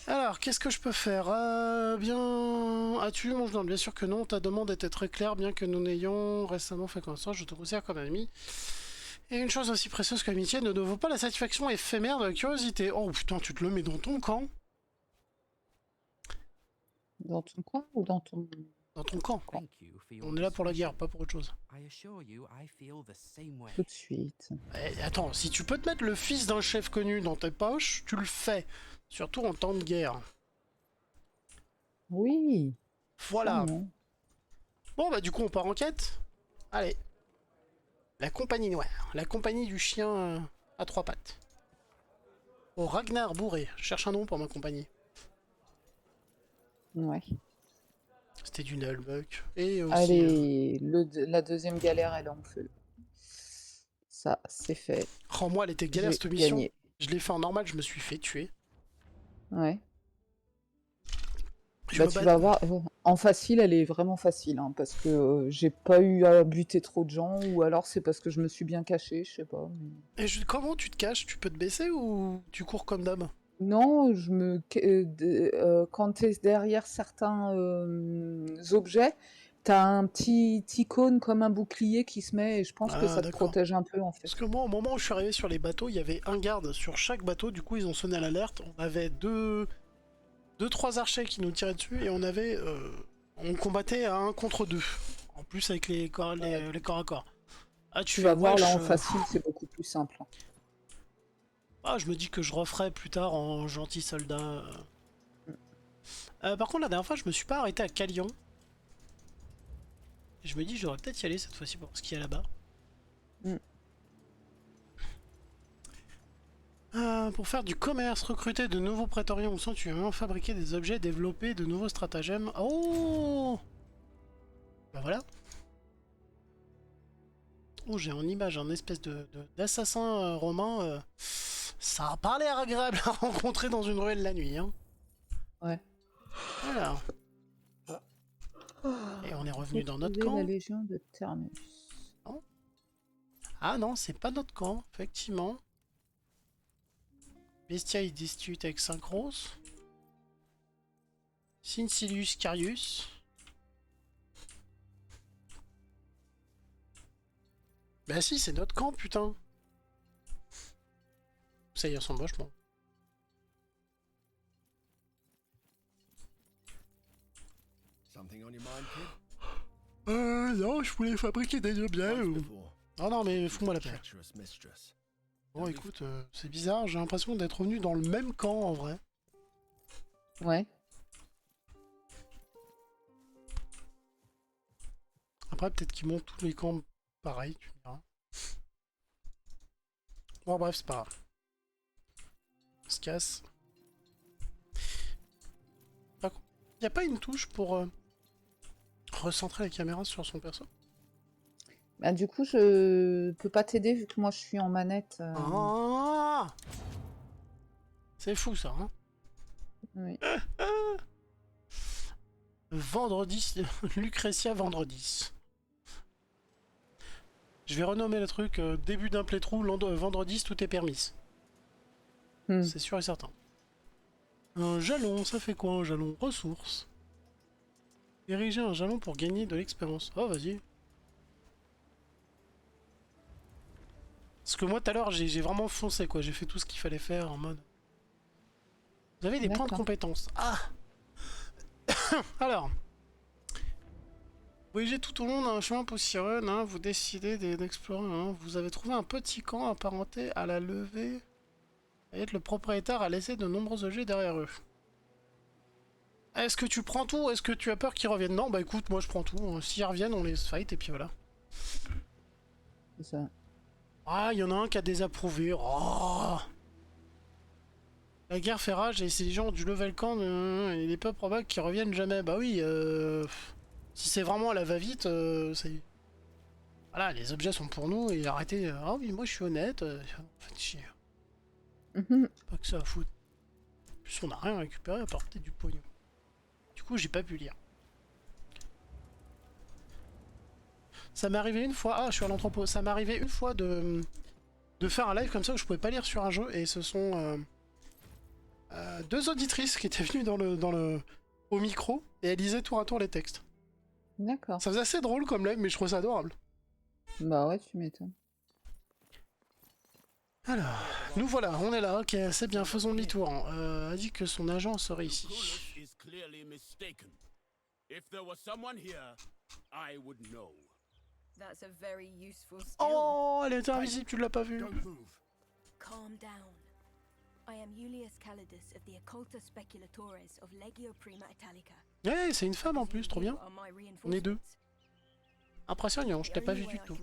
Alors, qu'est-ce que je peux faire bien... As-tu mon non, bien sûr que non, ta demande était très claire, bien que nous n'ayons récemment fait connaissance, je te considère comme ami. Et une chose aussi précieuse que l'amitié ne vaut pas la satisfaction éphémère de la curiosité. Oh putain, tu te le mets dans ton camp. Dans ton coin ou dans ton... Dans ton camp. Thank you for your On est là pour la guerre, discretion. pas pour autre chose. I assure you I feel the same way. Tout de suite. Eh, attends, si tu peux te mettre le fils d'un chef connu dans tes poches, tu le fais. Surtout en temps de guerre. Oui. Voilà. Ça, non. Bon, bah du coup, on part en quête. Allez. La compagnie noire. La compagnie du chien à 3 pattes. Oh, Ragnar bourré. Je cherche un nom pour ma compagnie. Ouais. C'était du Nullbuck. Et aussi... Allez, la deuxième galère, elle est en feu. Ça, c'est fait. Oh, moi, elle était galère J'ai cette mission. gagné. Je l'ai fait en normal, je me suis fait tuer. Ouais. Je Bah, me tu bats- vas voir, en facile, elle est vraiment facile, hein, parce que j'ai pas eu à buter trop de gens, ou alors c'est parce que je me suis bien caché, je sais pas. Et comment tu te caches? Tu peux te baisser ou tu cours comme d'hab? Non, quand t'es derrière certains objets, t'as un petit icône comme un bouclier qui se met, et je pense que Ah, ça te d'accord. protège un peu, en fait. Parce que moi, au moment où je suis arrivé sur les bateaux, il y avait un garde sur chaque bateau. Du coup, ils ont sonné à l'alerte. On avait deux, trois archers qui nous tiraient dessus et on combattait à 1 contre 2. En plus, avec les corps à corps. Ah, Tu vas voir, là, en wesh, facile, c'est beaucoup plus simple. Ah, je me dis que je referai plus tard en gentil soldat. Par contre, la dernière fois, je me suis pas arrêté à Calion. Et je me dis, j'aurais peut-être y aller cette fois-ci pour voir ce qu'il y a là-bas. Pour faire du commerce, recruter de nouveaux prétoriens ou centurions, fabriquer des objets, développer de nouveaux stratagèmes. Oh! Bah voilà. Oh, j'ai en image un espèce d'assassin romain. Ça a pas l'air agréable à rencontrer dans une ruelle la nuit, hein. Ouais. Voilà. Et on est revenu dans notre Retrouver camp. la Légion de Thermus. Ah non, c'est pas notre camp, effectivement. Bestia, il dispute avec Synchros. Sincilius Carius. Bah si, c'est notre camp, putain. Ça y ressemble vachement. Something on your mind, kid? Non, je voulais fabriquer des objets Once ou... before, Oh non, mais fous-moi la paix. treacherous mistress. Bon, écoute, c'est bizarre, j'ai l'impression d'être revenu dans le même camp, en vrai. Ouais. Après, peut-être qu'ils montent tous les camps pareil, tu me diras. Bon, bref, c'est pas grave. On se casse. Par contre, y a pas une touche pour recentrer la caméra sur son perso? Bah, du coup, je peux pas t'aider vu que moi je suis en manette. Ah, c'est fou ça, hein? Oui. Vendredi, Lucretia Vendredi. Je vais renommer le truc début d'un playthrough, vendredi, tout est permis. C'est sûr et certain. Un jalon, ça fait quoi un jalon? Ressources. Ériger un jalon pour gagner de l'expérience. Oh, vas-y. Parce que moi, tout à l'heure, j'ai vraiment foncé, quoi. J'ai fait tout ce qu'il fallait faire en mode... Vous avez des points de D'accord. compétence. Ah. Alors. Voyagez tout au long d'un chemin poussiéreux, hein, vous décidez d'explorer. Hein, vous avez trouvé un petit camp apparenté à la levée. Et le propriétaire a laissé de nombreux objets derrière eux. Est-ce que tu prends tout ou est-ce que tu as peur qu'ils reviennent? Non, bah écoute, moi je prends tout. S'ils reviennent, on les fight et puis voilà. C'est ça. Ah, il y en a un qui a désapprouvé. Oh, La guerre fait rage et si les gens ont du level camp, il est peu probable qu'ils reviennent jamais. Bah oui, si c'est vraiment à la va-vite, c'est... Voilà, les objets sont pour nous et arrêtez... Ah oui, moi je suis honnête, faites chier. Pas que ça à foutre. En plus on n'a rien récupéré à part peut-être du pognon. Du coup j'ai pas pu lire. Ça m'est arrivé une fois... Ah, je suis à l'entrepôt. Ça m'est arrivé une fois de faire un live comme ça où je pouvais pas lire sur un jeu et ce sont... deux auditrices qui étaient venues au micro et elles lisaient tour à tour les textes. D'accord. Ça faisait assez drôle comme live, mais je trouve ça adorable. Bah ouais, tu m'étonnes. Alors, nous voilà, on est là, ok, c'est bien, faisons demi-tour. A dit que son agent serait ici. is clearly mistaken. If there was someone here, I would know. That's a very useful skill. Oh, elle était invisible, tu l'as pas vue. Don't move. Calm down. I am Julius Calidus of the Occulta Speculatores of Legio Prima Italica. Ouais, c'est une femme en plus, trop bien. On est deux. Impressionnant, je t'ai pas vu du tout.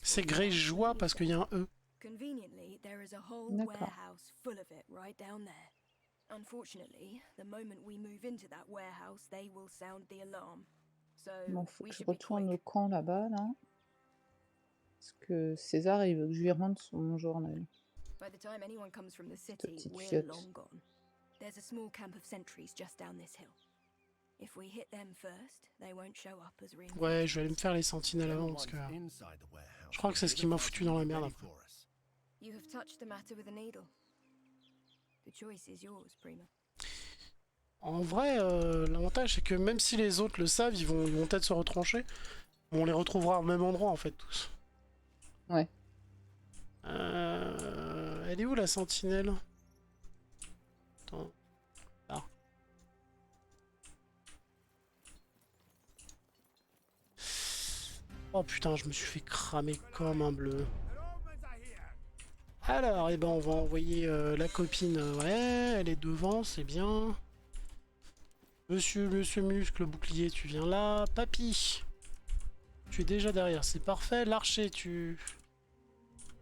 C'est Grégeois parce qu'il y a un E. Conveniently, there is a whole D'accord. warehouse full of it right down there. Unfortunately, the moment we move into that warehouse, they will sound the alarm. So Bon, faut we que je should be retourne quick. au camp là-bas, là. Parce que César, il veut que je lui rende son journal. By the time anyone comes from the city, petite we're fiotte. long gone. There's a small camp of sentries just down this hill. If we hit them first, they won't show up as reinforcements. Ouais, je vais aller me faire les sentinelles avant parce que... Je crois que c'est ce qui m'a foutu dans la merde après. You have touched the matter with a needle. The choice is yours, Prima. En vrai, l'avantage c'est que même si les autres le savent, ils vont peut-être se retrancher. On les retrouvera au même endroit en fait tous. Ouais. Elle est où la sentinelle? Attends. Là. Oh putain, je me suis fait cramer comme un bleu. Alors, eh ben, on va envoyer la copine. Ouais, elle est devant, c'est bien. Monsieur Muscle, bouclier, tu viens là. Papy, tu es déjà derrière, c'est parfait. L'archer, tu...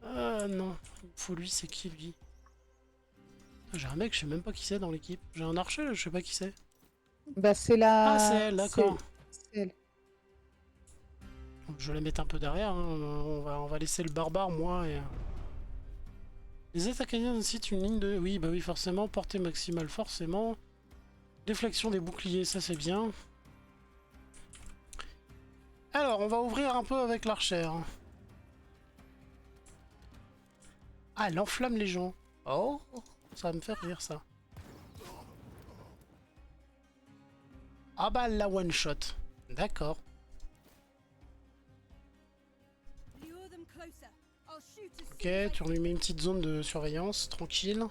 Ah non, il me faut lui, c'est qui lui? J'ai un mec, je sais même pas qui c'est dans l'équipe. J'ai un archer, je sais pas qui c'est. Bah c'est la... Ah, c'est elle, d'accord. C'est elle. Je vais la mettre un peu derrière, hein. On va laisser le barbare, moi, et... Les attaquants incitent une ligne de... Oui, bah oui, forcément. Portée maximale, forcément. Déflexion des boucliers, ça c'est bien. Alors, on va ouvrir un peu avec l'archer. Ah, elle enflamme les gens. Oh, ça va me faire rire, ça. Ah bah, la one-shot. D'accord. Ok, tu lui mets une petite zone de surveillance, tranquille.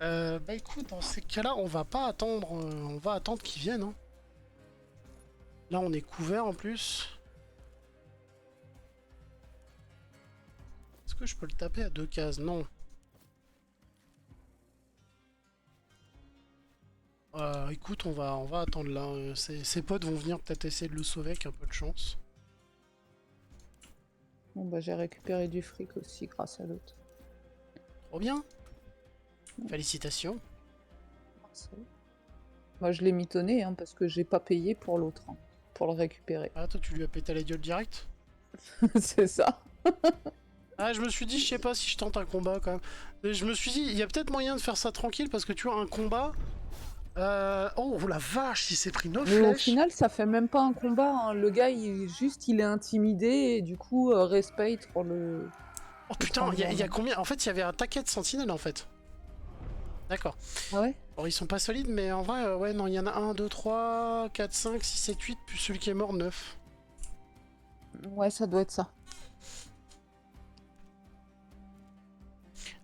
Bah écoute, dans ces cas-là, on va pas attendre, on va attendre qu'ils viennent. Hein. Là, on est couvert en plus. Est-ce que je peux le taper à 2 cases? Non. Écoute, on va attendre là. Ses potes vont venir peut-être essayer de le sauver avec un peu de chance. Bon bah j'ai récupéré du fric aussi grâce à l'autre. Trop bien. Félicitations. Moi je l'ai mitonné hein, parce que j'ai pas payé pour l'autre, hein, pour le récupérer. Ah toi tu lui as pété la gueule direct? C'est ça. Ah je me suis dit je sais pas si je tente un combat quand même. Et je me suis dit il y a peut-être moyen de faire ça tranquille parce que tu vois un combat... Oh la vache, il s'est pris 9 flèches. Mais au final ça fait même pas un combat, hein. Le gars il est intimidé et du coup respect pour le... Oh putain, il y a combien? En fait il y avait un taquet de sentinelles en fait. D'accord. Ah ouais? Bon, ils sont pas solides, mais en vrai, ouais, non, il y en a 1, 2, 3, 4, 5, 6, 7, 8, plus celui qui est mort, 9. Ouais, ça doit être ça.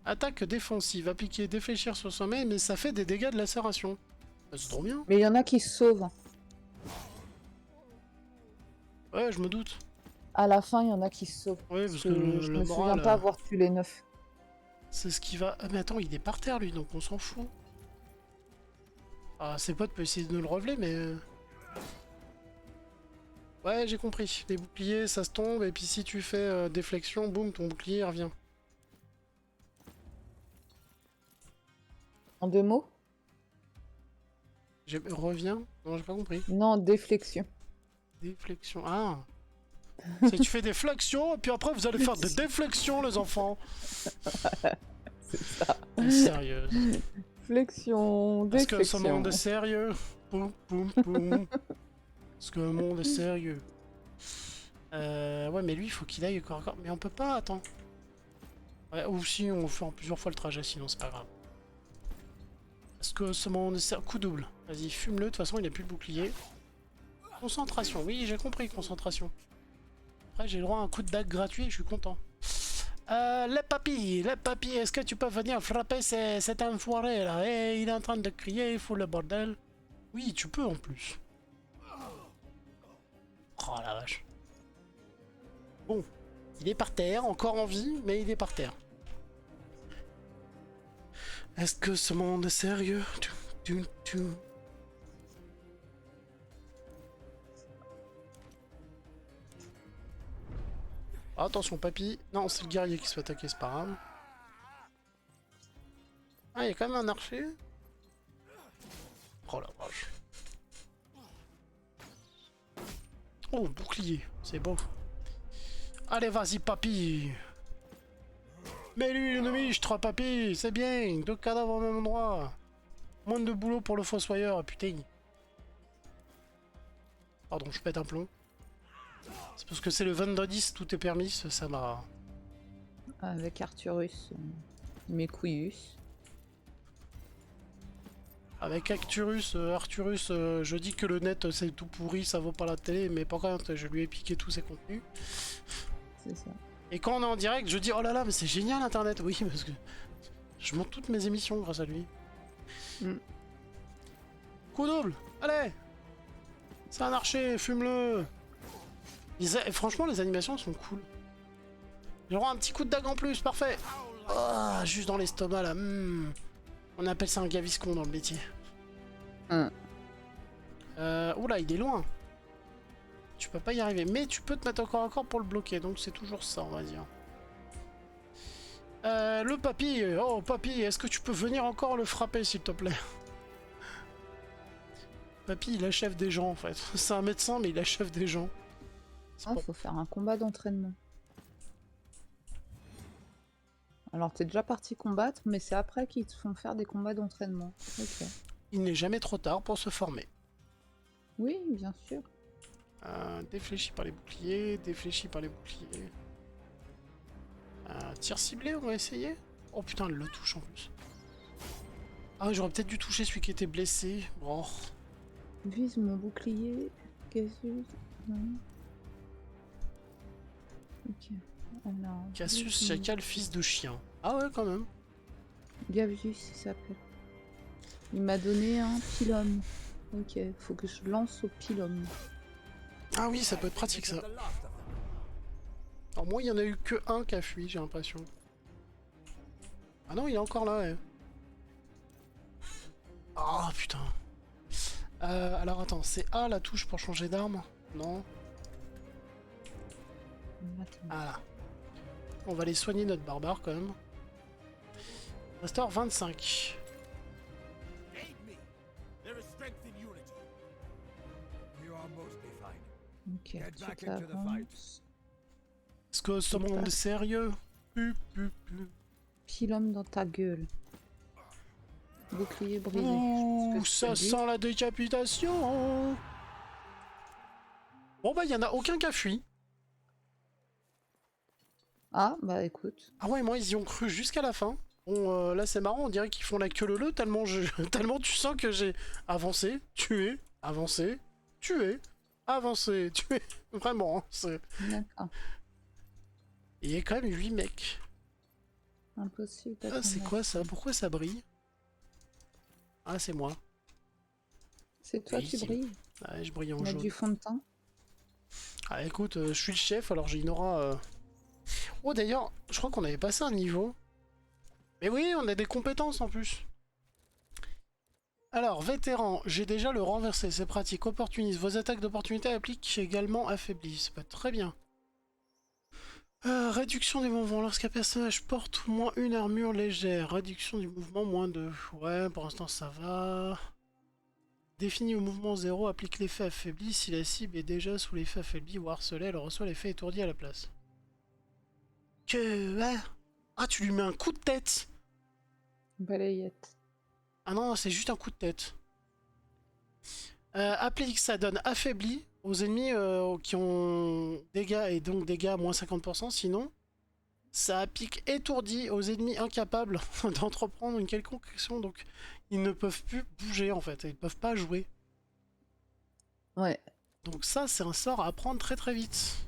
Attaque défensive, appliquer, défléchir sur sommet, mais ça fait des dégâts de lacération. Bah, c'est trop bien. Mais il y en a qui se sauvent. Ouais, je me doute. À la fin, il y en a qui se sauvent. Ouais, parce que je le me moral, souviens pas avoir tué les 9. C'est ce qui va... Ah mais attends, il est par terre lui, donc on s'en fout. Ah, ses potes peuvent essayer de nous le relever, mais... Ouais, j'ai compris. Les boucliers, ça se tombe, et puis si tu fais déflexion, boum, ton bouclier revient. En 2 mots? Reviens? Non, j'ai pas compris. Non, déflexion. Déflexion. Ah. C'est que tu fais des flexions, et puis après vous allez faire des déflexions, les enfants. C'est ça. T'es sérieuse. Flexion, Est-ce que déflexion. ce monde est sérieux? Poum, poum, poum. Est-ce que le monde est sérieux? Ouais, mais lui, il faut qu'il aille corps à corps. Mais on peut pas, attends. Ouais, ou si, on fait en plusieurs fois le trajet, sinon c'est pas grave. Est-ce que ce monde est sérieux? Coup double. Vas-y, fume-le, de toute façon, il a plus de bouclier. Concentration, oui, j'ai compris, concentration. Après, j'ai le droit à un coup de dague gratuit, je suis content. Les papilles, est-ce que tu peux venir frapper cet enfoiré là? Hey, il est en train de crier, il fout le bordel. Oui, tu peux en plus. Oh la vache. Bon, il est par terre, encore en vie, mais il est par terre. Est-ce que ce monde est sérieux? Attention, papy. Non, c'est le guerrier qui se fait attaquer, c'est pas grave. Ah, il y a quand même un archer. Oh la vache. Oh, bouclier, c'est beau. Allez, vas-y, papy. Mais lui, l'ennemi, je 3 papy, c'est bien. 2 cadavres au même endroit. Moins de boulot pour le fossoyeur, putain. Pardon, je pète un plomb. C'est parce que c'est le 22-10, tout est permis, ça m'a... Avec Arturus, Mekuius. Avec Arturus, je dis que le net c'est tout pourri, ça vaut pas la télé, mais par contre je lui ai piqué tous ses contenus. C'est ça. Et quand on est en direct, je dis oh là là, mais c'est génial internet, oui, parce que je monte toutes mes émissions grâce à lui. Coup double, allez. C'est un archer, fume-le. Franchement, les animations sont cool. J'aurai un petit coup de dague en plus, parfait. Oh, juste dans l'estomac là. On appelle ça un gaviscon dans le métier. Oula, il est loin. Tu peux pas y arriver, mais tu peux te mettre encore à corps pour le bloquer, donc c'est toujours ça, on va dire. Le papy, oh papy, est-ce que tu peux venir encore le frapper s'il te plaît? Papy, il achève des gens en fait. C'est un médecin, mais il achève des gens. Ah, faut faire un combat d'entraînement. Alors, t'es déjà parti combattre, mais c'est après qu'ils te font faire des combats d'entraînement. Ok. Il n'est jamais trop tard pour se former. Oui, bien sûr. Défléchi par les boucliers, défléchi par les boucliers. Tir ciblé, on va essayer. Oh putain, elle le touche en plus. Ah, j'aurais peut-être dû toucher celui qui était blessé. Oh. Vise mon bouclier. Cassius. Non. Ok. Alors, Cassius Chacal, fils de chien. Ah ouais, quand même. Gavius, il s'appelle. Il m'a donné un pylôme. Ok, faut que je lance au pylôme. Ah oui, ça peut être pratique ça. Alors moi, il y en a eu que un qui a fui, j'ai l'impression. Ah non, il est encore là, ouais. Ah putain. Alors attends, c'est A la touche pour changer d'arme? Non. Voilà. On va aller soigner notre barbare quand même. Restaure 25. Ok, tu t'avances. Est-ce que ce monde est sérieux? Pylôme dans ta gueule. Bouclier brisé. Ouh, ça sent la décapitation. Bon bah, il y en a aucun qui a fui. Ah, bah écoute. Ah ouais, moi ils y ont cru jusqu'à la fin. Bon, là c'est marrant, on dirait qu'ils font la queue leu tellement tellement tu sens que j'ai avancé, tué, avancé, tué, avancé, tué. Vraiment, c'est... D'accord. Il y a quand même 8 mecs. Impossible. Ah, c'est quoi ça? Pourquoi ça brille? Ah, c'est moi. C'est toi qui brilles. Ouais, je brille en On a jaune. du fond de teint. Ah écoute, je suis le chef, alors j'ai une aura... Oh d'ailleurs, je crois qu'on avait passé un niveau. Mais oui, on a des compétences en plus. Alors, vétéran, j'ai déjà le renversé, c'est pratique. Opportuniste, vos attaques d'opportunité appliquent également affaibli. C'est pas très bien. Réduction des mouvements. Lorsqu'un personnage porte moins une armure légère. Réduction du mouvement, moins 2. Ouais, pour l'instant ça va. Défini au mouvement 0, applique l'effet affaibli. Si la cible est déjà sous l'effet affaibli ou harcelée, elle reçoit l'effet étourdi à la place. Que... Ouais. Ah, tu lui mets un coup de tête. Balayette. Ah non, c'est juste un coup de tête. Applique, ça donne affaibli aux ennemis qui ont dégâts et donc dégâts à moins 50%. Sinon, ça applique étourdi aux ennemis incapables d'entreprendre une quelconque action. Donc, ils ne peuvent plus bouger en fait. Ils ne peuvent pas jouer. Ouais. Donc ça, c'est un sort à apprendre très très vite.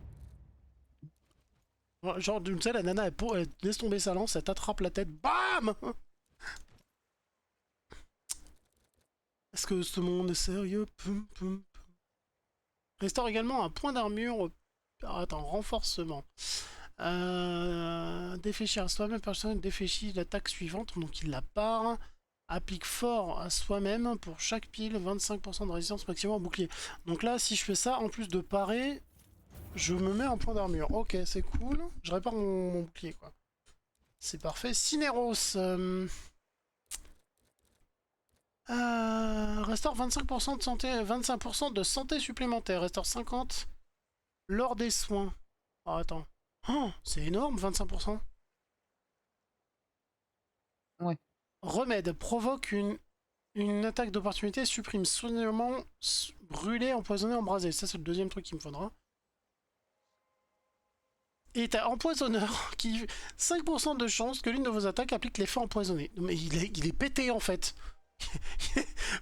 Genre, tu sais, la nana, elle laisse tomber sa lance, elle t'attrape la tête, BAM! Est-ce que ce monde est sérieux? Poum, poum, poum. Restaure également un point d'armure. Attends, renforcement. Défléchir à soi-même, personne défléchit l'attaque suivante, donc il la part. Applique fort à soi-même pour chaque pile, 25% de résistance maximum au bouclier. Donc là, si je fais ça, en plus de parer, je me mets un point d'armure. Ok, c'est cool. Je répare mon bouclier, quoi. C'est parfait. Cinéros. Restaure 25% de santé, 25% de santé supplémentaire. Restaure 50 lors des soins. Oh, attends. Oh, c'est énorme, 25%. Ouais. Remède. Provoque une attaque d'opportunité. Supprime soigneusement brûlé, empoisonné, embrasé. Ça, c'est le deuxième truc qu'il me faudra. Et t'as empoisonneur qui... 5% de chance que l'une de vos attaques applique l'effet empoisonné. Mais il est pété, en fait.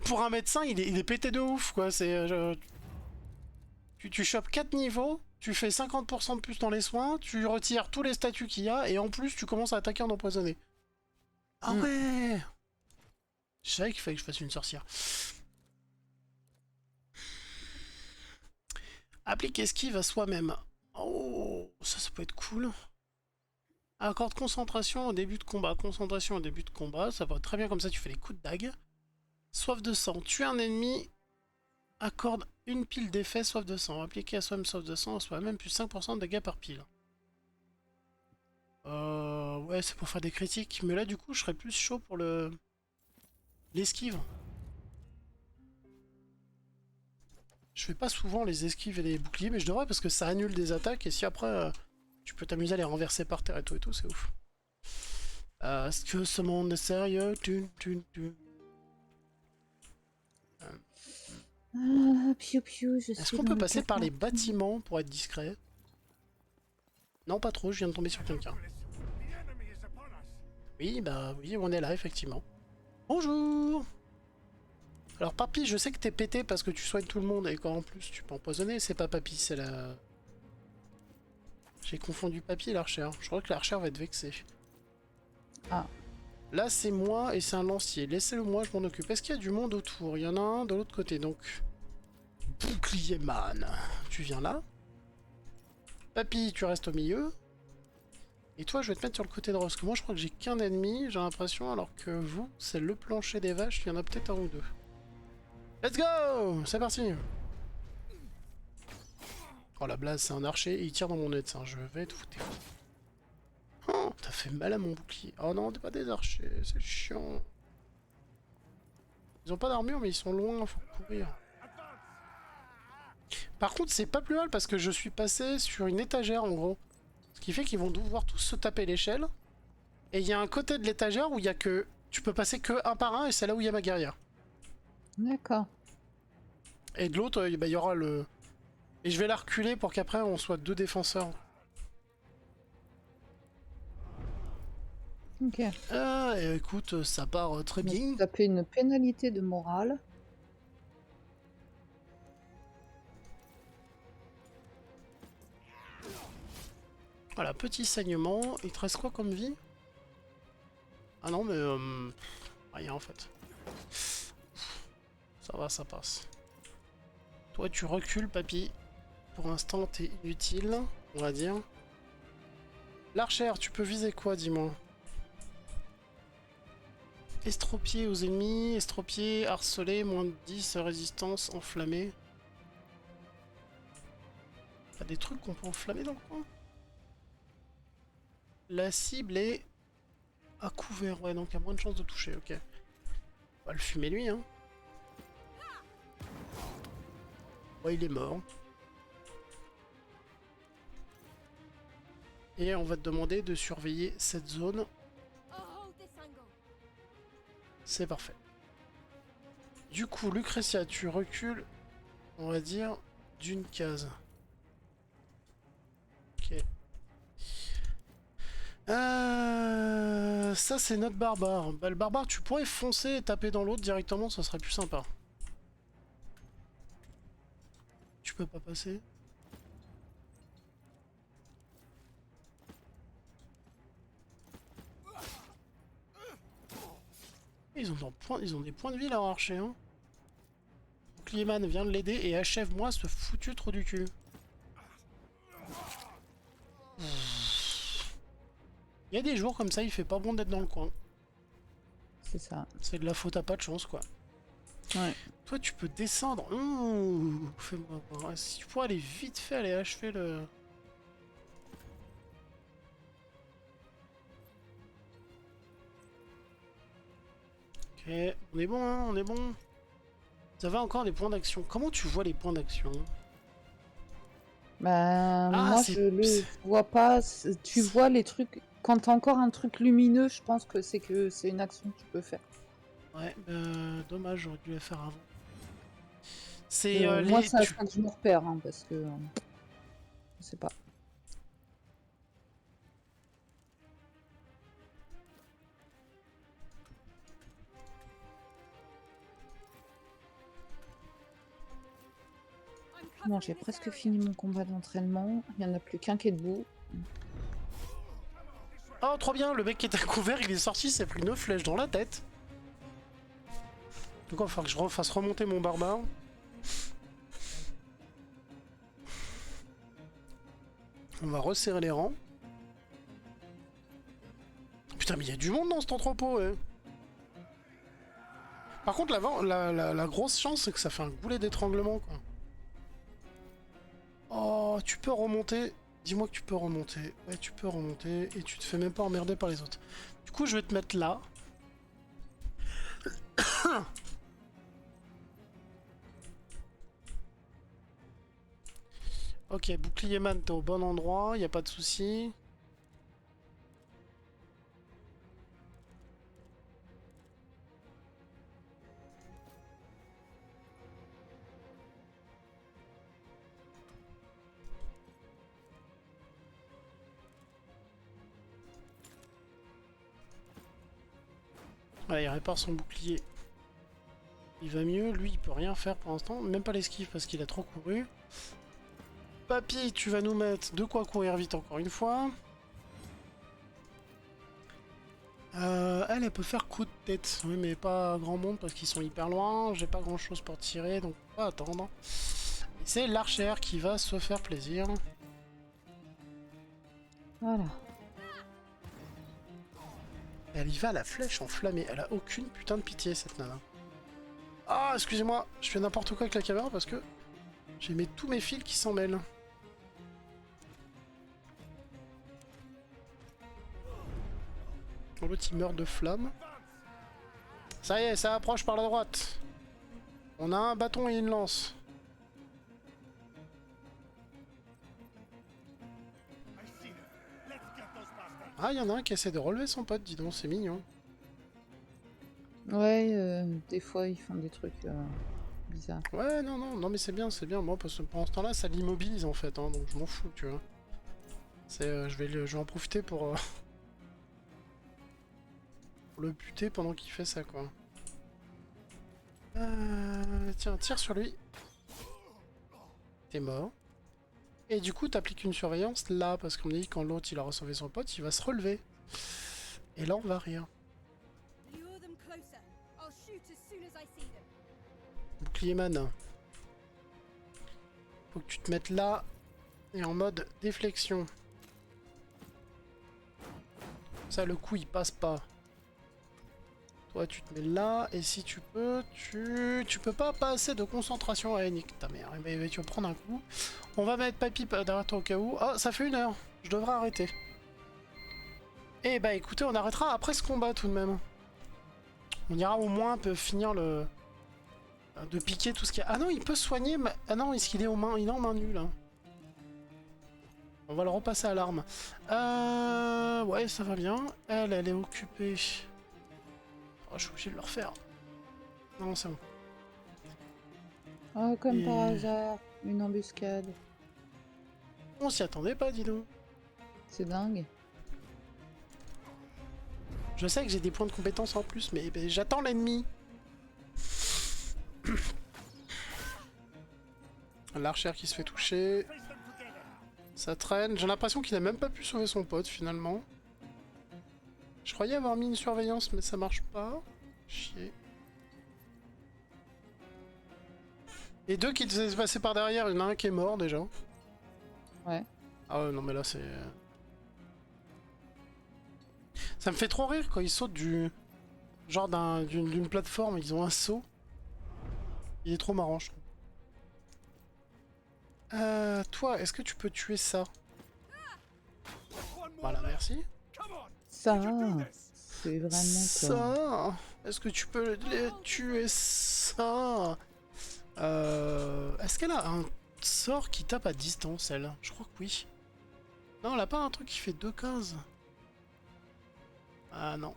Pour un médecin, il est pété de ouf, quoi. C'est... Tu chopes 4 niveaux, tu fais 50% de plus dans les soins, tu retires tous les statuts qu'il y a, et en plus, tu commences à attaquer en empoisonné. Ah ouais! Je savais qu'il fallait que je fasse une sorcière. Applique esquive à soi-même. Oh, ça peut être cool. Accorde concentration au début de combat. Concentration au début de combat, ça va très bien comme ça, tu fais les coups de dague. Soif de sang. Tuer un ennemi accorde une pile d'effet soif de sang. Appliquer à soi-même soif de sang, à soi-même plus 5% de dégâts par pile. Ouais, c'est pour faire des critiques. Mais là, du coup, je serais plus chaud pour l'esquive. Je fais pas souvent les esquives et les boucliers, mais je devrais parce que ça annule des attaques. Et si après, tu peux t'amuser à les renverser par terre et tout, c'est ouf. Est-ce que ce monde est sérieux? Piou piou, je Est-ce qu'on peut passer par les bâtiments pour être discret? Non, pas trop, je viens de tomber sur quelqu'un. Oui, bah oui, on est là, effectivement. Bonjour! Alors, Papy, je sais que t'es pété parce que tu soignes tout le monde et qu'en plus tu peux empoisonner. C'est pas Papy, c'est la... J'ai confondu Papy et l'archer. Je crois que l'archer va être vexé. Ah. Là, c'est moi et c'est un lancier. Laissez-le moi, je m'en occupe. Est-ce qu'il y a du monde autour? Il y en a un de l'autre côté, donc... Bouclier man. Tu viens là. Papy, tu restes au milieu. Et toi, je vais te mettre sur le côté droit. Parce que moi, je crois que j'ai qu'un ennemi, j'ai l'impression. Alors que vous, c'est le plancher des vaches. Il y en a peut-être un ou deux. Let's go! C'est parti! Oh, la blase, c'est un archer et il tire dans mon nez. Je vais te foutre. Oh, t'as fait mal à mon bouclier. Oh non, t'es pas des archers, c'est chiant. Ils ont pas d'armure, mais ils sont loin, faut courir. Par contre, c'est pas plus mal parce que je suis passé sur une étagère en gros. Ce qui fait qu'ils vont devoir tous se taper l'échelle. Et il y a un côté de l'étagère où il y a que... Tu peux passer que un par un et c'est là où il y a ma guerrière. D'accord. Et de l'autre, il y aura le... Et je vais la reculer pour qu'après on soit deux défenseurs. Ok. Écoute, ça part très bien. Taper une pénalité de morale. Voilà, petit saignement. Il te reste quoi comme vie? Ah non, mais... rien en fait. Ça va, ça passe. Toi, tu recules, papy. Pour l'instant, t'es inutile, on va dire. L'archer, tu peux viser quoi, dis-moi? estropié aux ennemis, estropié, harcelé, moins de 10, résistance, enflammé. Pas des trucs qu'on peut enflammer dans le coin? La cible est à couvert, ouais, donc il y a moins de chances de toucher, ok. On va le fumer lui, hein. Ouais, il est mort. Et on va te demander de surveiller cette zone. C'est parfait. Du coup, Lucretia, tu recules, on va dire, d'une case. Ok. Ça, c'est notre barbare. Bah, le barbare, tu pourrais foncer et taper dans l'autre directement, ça serait plus sympa. Tu peux pas passer? Ils ont des points de vie, leur archer, hein. Bouclierman vient de l'aider et achève-moi ce foutu trou du cul. Il y a des jours comme ça, il fait pas bon d'être dans le coin. C'est ça. C'est de la faute à pas de chance, quoi. Ouais. Toi, tu peux descendre. Ouh, fais-moi voir. Si tu pourrais aller vite fait, aller achever le... Ok, on est bon, hein, on est bon. Vous avez encore des points d'action. Comment tu vois les points d'action? Bah, moi, je les vois pas. Tu vois les trucs... Quand t'as encore un truc lumineux, je pense que c'est une action que tu peux faire. Ouais, dommage, j'aurais dû la faire avant. C'est moi, ça que je me repère, hein, parce que... je sais pas. Bon, j'ai presque fini mon combat d'entraînement. Il n'y en a plus qu'un qui est debout. Oh, trop bien, le mec qui était à couvert, il est sorti, s'est pris 9 flèches dans la tête. Donc il va falloir que je refasse remonter mon barbare. On va resserrer les rangs. Putain, mais il y a du monde dans cet entrepôt, ouais. Par contre, la grosse chance, c'est que ça fait un goulet d'étranglement, quoi. Oh, tu peux remonter. Dis-moi que tu peux remonter. Ouais, tu peux remonter et tu te fais même pas emmerder par les autres. Du coup, je vais te mettre là. Ok, bouclier man, t'es au bon endroit, y a pas de souci. Voilà, il répare son bouclier. Il va mieux, lui il peut rien faire pour l'instant, même pas l'esquive parce qu'il a trop couru. Papy, tu vas nous mettre de quoi courir vite encore une fois. Elle peut faire coup de tête. Oui, mais pas grand monde parce qu'ils sont hyper loin. J'ai pas grand chose pour tirer, donc on va attendre. C'est l'archère qui va se faire plaisir. Voilà. Elle y va à la flèche enflammée. Elle a aucune putain de pitié, cette nana. Ah, excusez-moi, je fais n'importe quoi avec la caméra parce que j'ai mis tous mes fils qui s'en mêlent. L'autre il meurt de flamme. Ça y est, ça approche par la droite. On a un bâton et une lance. Ah, il y en a un qui essaie de relever son pote, dis donc, c'est mignon. Ouais, des fois ils font des trucs bizarres. Ouais, non, mais c'est bien, moi, parce que pendant ce temps-là, ça l'immobilise en fait, hein, donc je m'en fous, tu vois. C'est, je vais en profiter pour le buter pendant qu'il fait ça, quoi. Tiens, tire sur lui. T'es mort. Et du coup, t'appliques une surveillance là, parce qu'on me dit quand l'autre il a sauvé son pote, il va se relever. Et là, on va rire. Bouclier man. Faut que tu te mettes là et en mode déflexion. Ça, le coup il passe pas. Toi, tu te mets là, et si tu peux, tu peux pas assez de concentration. Ouais, nique ta mère. Mais tu vas prendre un coup. On va mettre Papy derrière toi au cas où. Oh, ça fait 1 heure. Je devrais arrêter. Eh bah écoutez, on arrêtera après ce combat tout de même. On ira au moins un peu finir le... de piquer tout ce qu'il y a. Ah non, il peut soigner, mais... Ah non, est-ce qu'il est en main... Il est en main nue, là. On va le repasser à l'arme. Ouais, ça va bien. Elle est occupée. Oh, je suis obligé de le refaire. Non, c'est bon. Oh, comme par hasard, une embuscade. On s'y attendait pas, dis donc. C'est dingue. Je sais que j'ai des points de compétence en plus, mais j'attends l'ennemi. L'archère qui se fait toucher. Ça traîne. J'ai l'impression qu'il a même pas pu sauver son pote finalement. Je croyais avoir mis une surveillance, mais ça marche pas. Chier. Les deux qui se passaient par derrière, il y en a un qui est mort déjà. Ouais. Ah ouais, non mais là c'est... Ça me fait trop rire quand ils sautent du... genre d'une plateforme, ils ont un saut. Il est trop marrant, je trouve. Toi, est-ce que tu peux tuer ça? Voilà, merci. Ça, c'est vraiment ça. Est-ce que tu peux tuer ça? Est-ce qu'elle a un sort qui tape à distance, elle? Je crois que oui. Non, elle a pas un truc qui fait 2 cases. Ah non.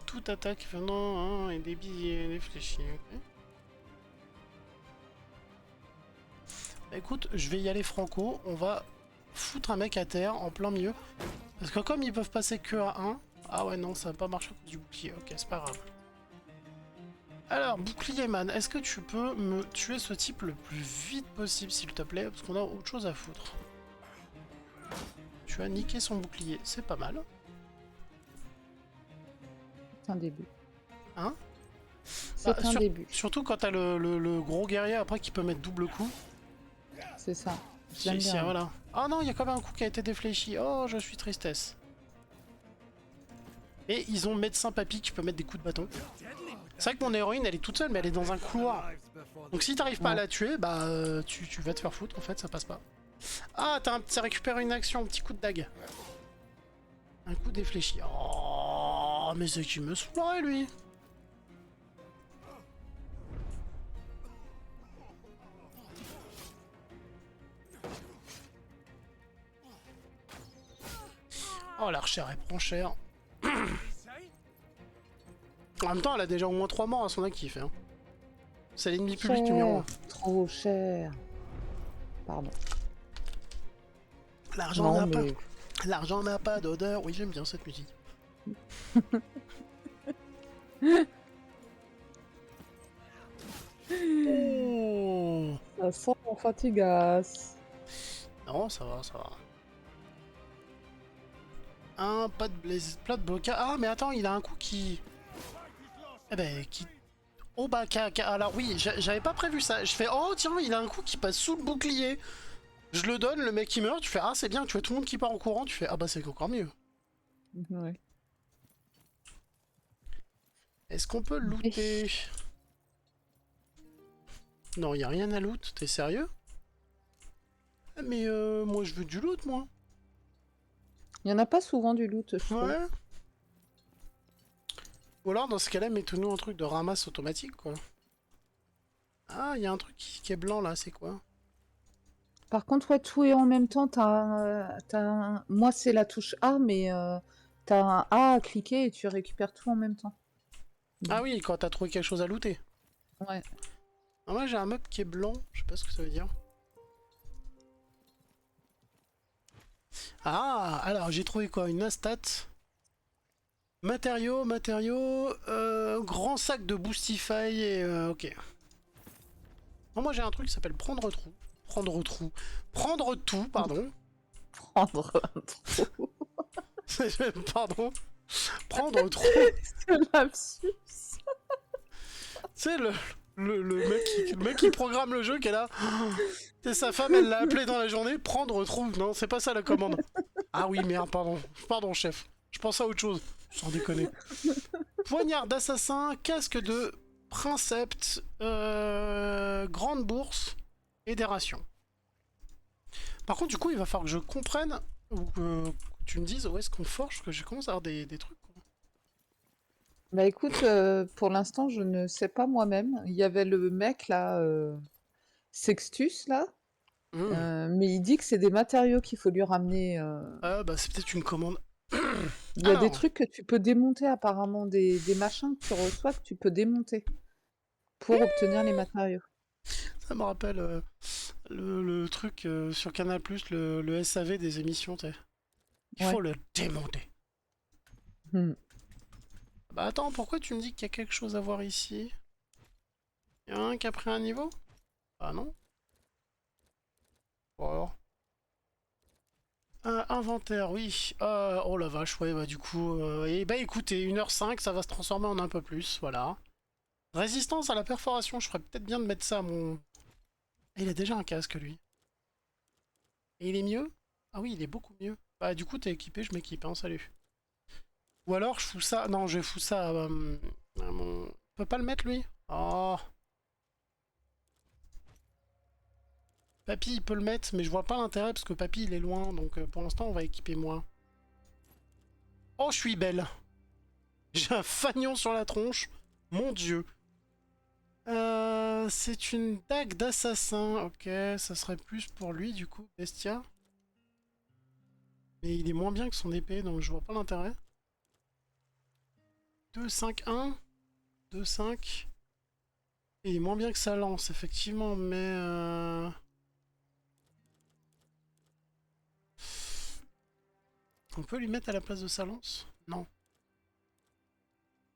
Toute attaque venant et des billets, des fléchis. Okay. Bah, écoute, je vais y aller franco. On va foutre un mec à terre en plein milieu. Parce que comme ils peuvent passer que à 1. Ah ouais, non, ça va pas marcher à cause du bouclier. Ok, c'est pas grave. Alors, bouclier man, est-ce que tu peux me tuer ce type le plus vite possible, s'il te plaît? Parce qu'on a autre chose à foutre. Tu as niqué son bouclier, c'est pas mal. C'est un début. Hein? C'est un début. Surtout quand t'as le gros guerrier après qui peut mettre double coup. C'est ça. J'aime bien. Voilà. Oh non, il y a quand même un coup qui a été défléchi. Oh, je suis tristesse. Et ils ont médecin papy qui peut mettre des coups de bâton. C'est vrai que mon héroïne, elle est toute seule, mais elle est dans un couloir. Donc si t'arrives pas à la tuer, bah tu vas te faire foutre en fait, ça passe pas. Ah, ça récupère une action, un petit coup de dague. Un coup défléchi. Oh, mais c'est qui me saoulerait lui. Oh, l'archère, elle prend cher. En même temps, elle a déjà au moins 3 morts à son actif. Hein. C'est l'ennemi public numéro 1. Trop cher. Pardon. L'argent n'a pas... L'argent n'a pas d'odeur. Oui, j'aime bien cette musique. Oh. Ça sent mon fatigasse. Non, ça va, ça va. Un pas de blaze, plat de blocage. Ah, mais attends, il a un coup qui... Eh ben, qui... Oh bah, alors oui, j'avais pas prévu ça. Je fais, oh tiens, il a un coup qui passe sous le bouclier. Je le donne, le mec il meurt, tu fais, ah c'est bien, tu vois tout le monde qui part en courant, tu fais, ah bah c'est encore mieux. Ouais. Est-ce qu'on peut looter? Non, y a rien à loot, t'es sérieux? Mais moi je veux du loot, moi. Il y en a pas souvent du loot, je trouve. Ouais. Ou alors dans ce cas-là, mettons-nous un truc de ramasse automatique, quoi. Ah, il y a un truc qui est blanc là, c'est quoi? Par contre, ouais, tout est en même temps. Moi, c'est la touche A, mais t'as un A à cliquer et tu récupères tout en même temps. Ah oui, quand t'as trouvé quelque chose à looter. Ouais. Ah, moi j'ai un meuble qui est blanc, je sais pas ce que ça veut dire. Ah, alors j'ai trouvé quoi? Une astat. Matériaux, grand sac de Boostify et ok. Non, moi j'ai un truc qui s'appelle prendre tout, pardon. Prendre un trou. Pardon. Prendre trop. C'est lapsus. C'est Le mec qui programme le jeu qui est là. C'est sa femme, elle l'a appelé dans la journée. Prendre, retrouve. Non, c'est pas ça la commande. Ah oui, merde, pardon. Pardon, chef. Je pense à autre chose. Sans déconner. Poignard d'assassin, casque de princeps, grande bourse et des rations. Par contre, du coup, il va falloir que je comprenne ou que tu me dises où est-ce qu'on forge, parce que je commence à avoir des trucs. Bah écoute, pour l'instant, je ne sais pas moi-même. Il y avait le mec là, Sextus là, mais il dit que c'est des matériaux qu'il faut lui ramener. Ah bah c'est peut-être une commande. Il y a des Alors. trucs que tu peux démonter apparemment, des machins que tu reçois que tu peux démonter pour obtenir les matériaux. Ça me rappelle le truc sur Canal+, le SAV des émissions, tu sais. Il faut le démonter. Bah attends, pourquoi tu me dis qu'il y a quelque chose à voir ici? Il y en a un qui a pris un niveau? Ah non. Bon alors. Inventaire, oui. Oh la vache, ouais, bah du coup... et bah écoutez, 1h05, ça va se transformer en un peu plus, voilà. Résistance à la perforation, je ferais peut-être bien de mettre ça à mon... Ah, il a déjà un casque, lui. Et il est mieux? Ah oui, il est beaucoup mieux. Bah du coup, t'es équipé, je m'équipe, hein, salut. Ou alors, je fous ça... Non, je fous ça à mon... On peut pas le mettre, lui? Oh... Papy, il peut le mettre, mais je vois pas l'intérêt parce que Papy, il est loin. Donc pour l'instant, on va équiper moi. Oh, je suis belle. J'ai un fagnon sur la tronche. Mon dieu. C'est une dague d'assassin. Ok, ça serait plus pour lui, du coup, Bestia. Mais il est moins bien que son épée, donc je vois pas l'intérêt. 2, 5, 1. 2, 5. Et il est moins bien que sa lance, effectivement, mais... On peut lui mettre à la place de sa lance? Non.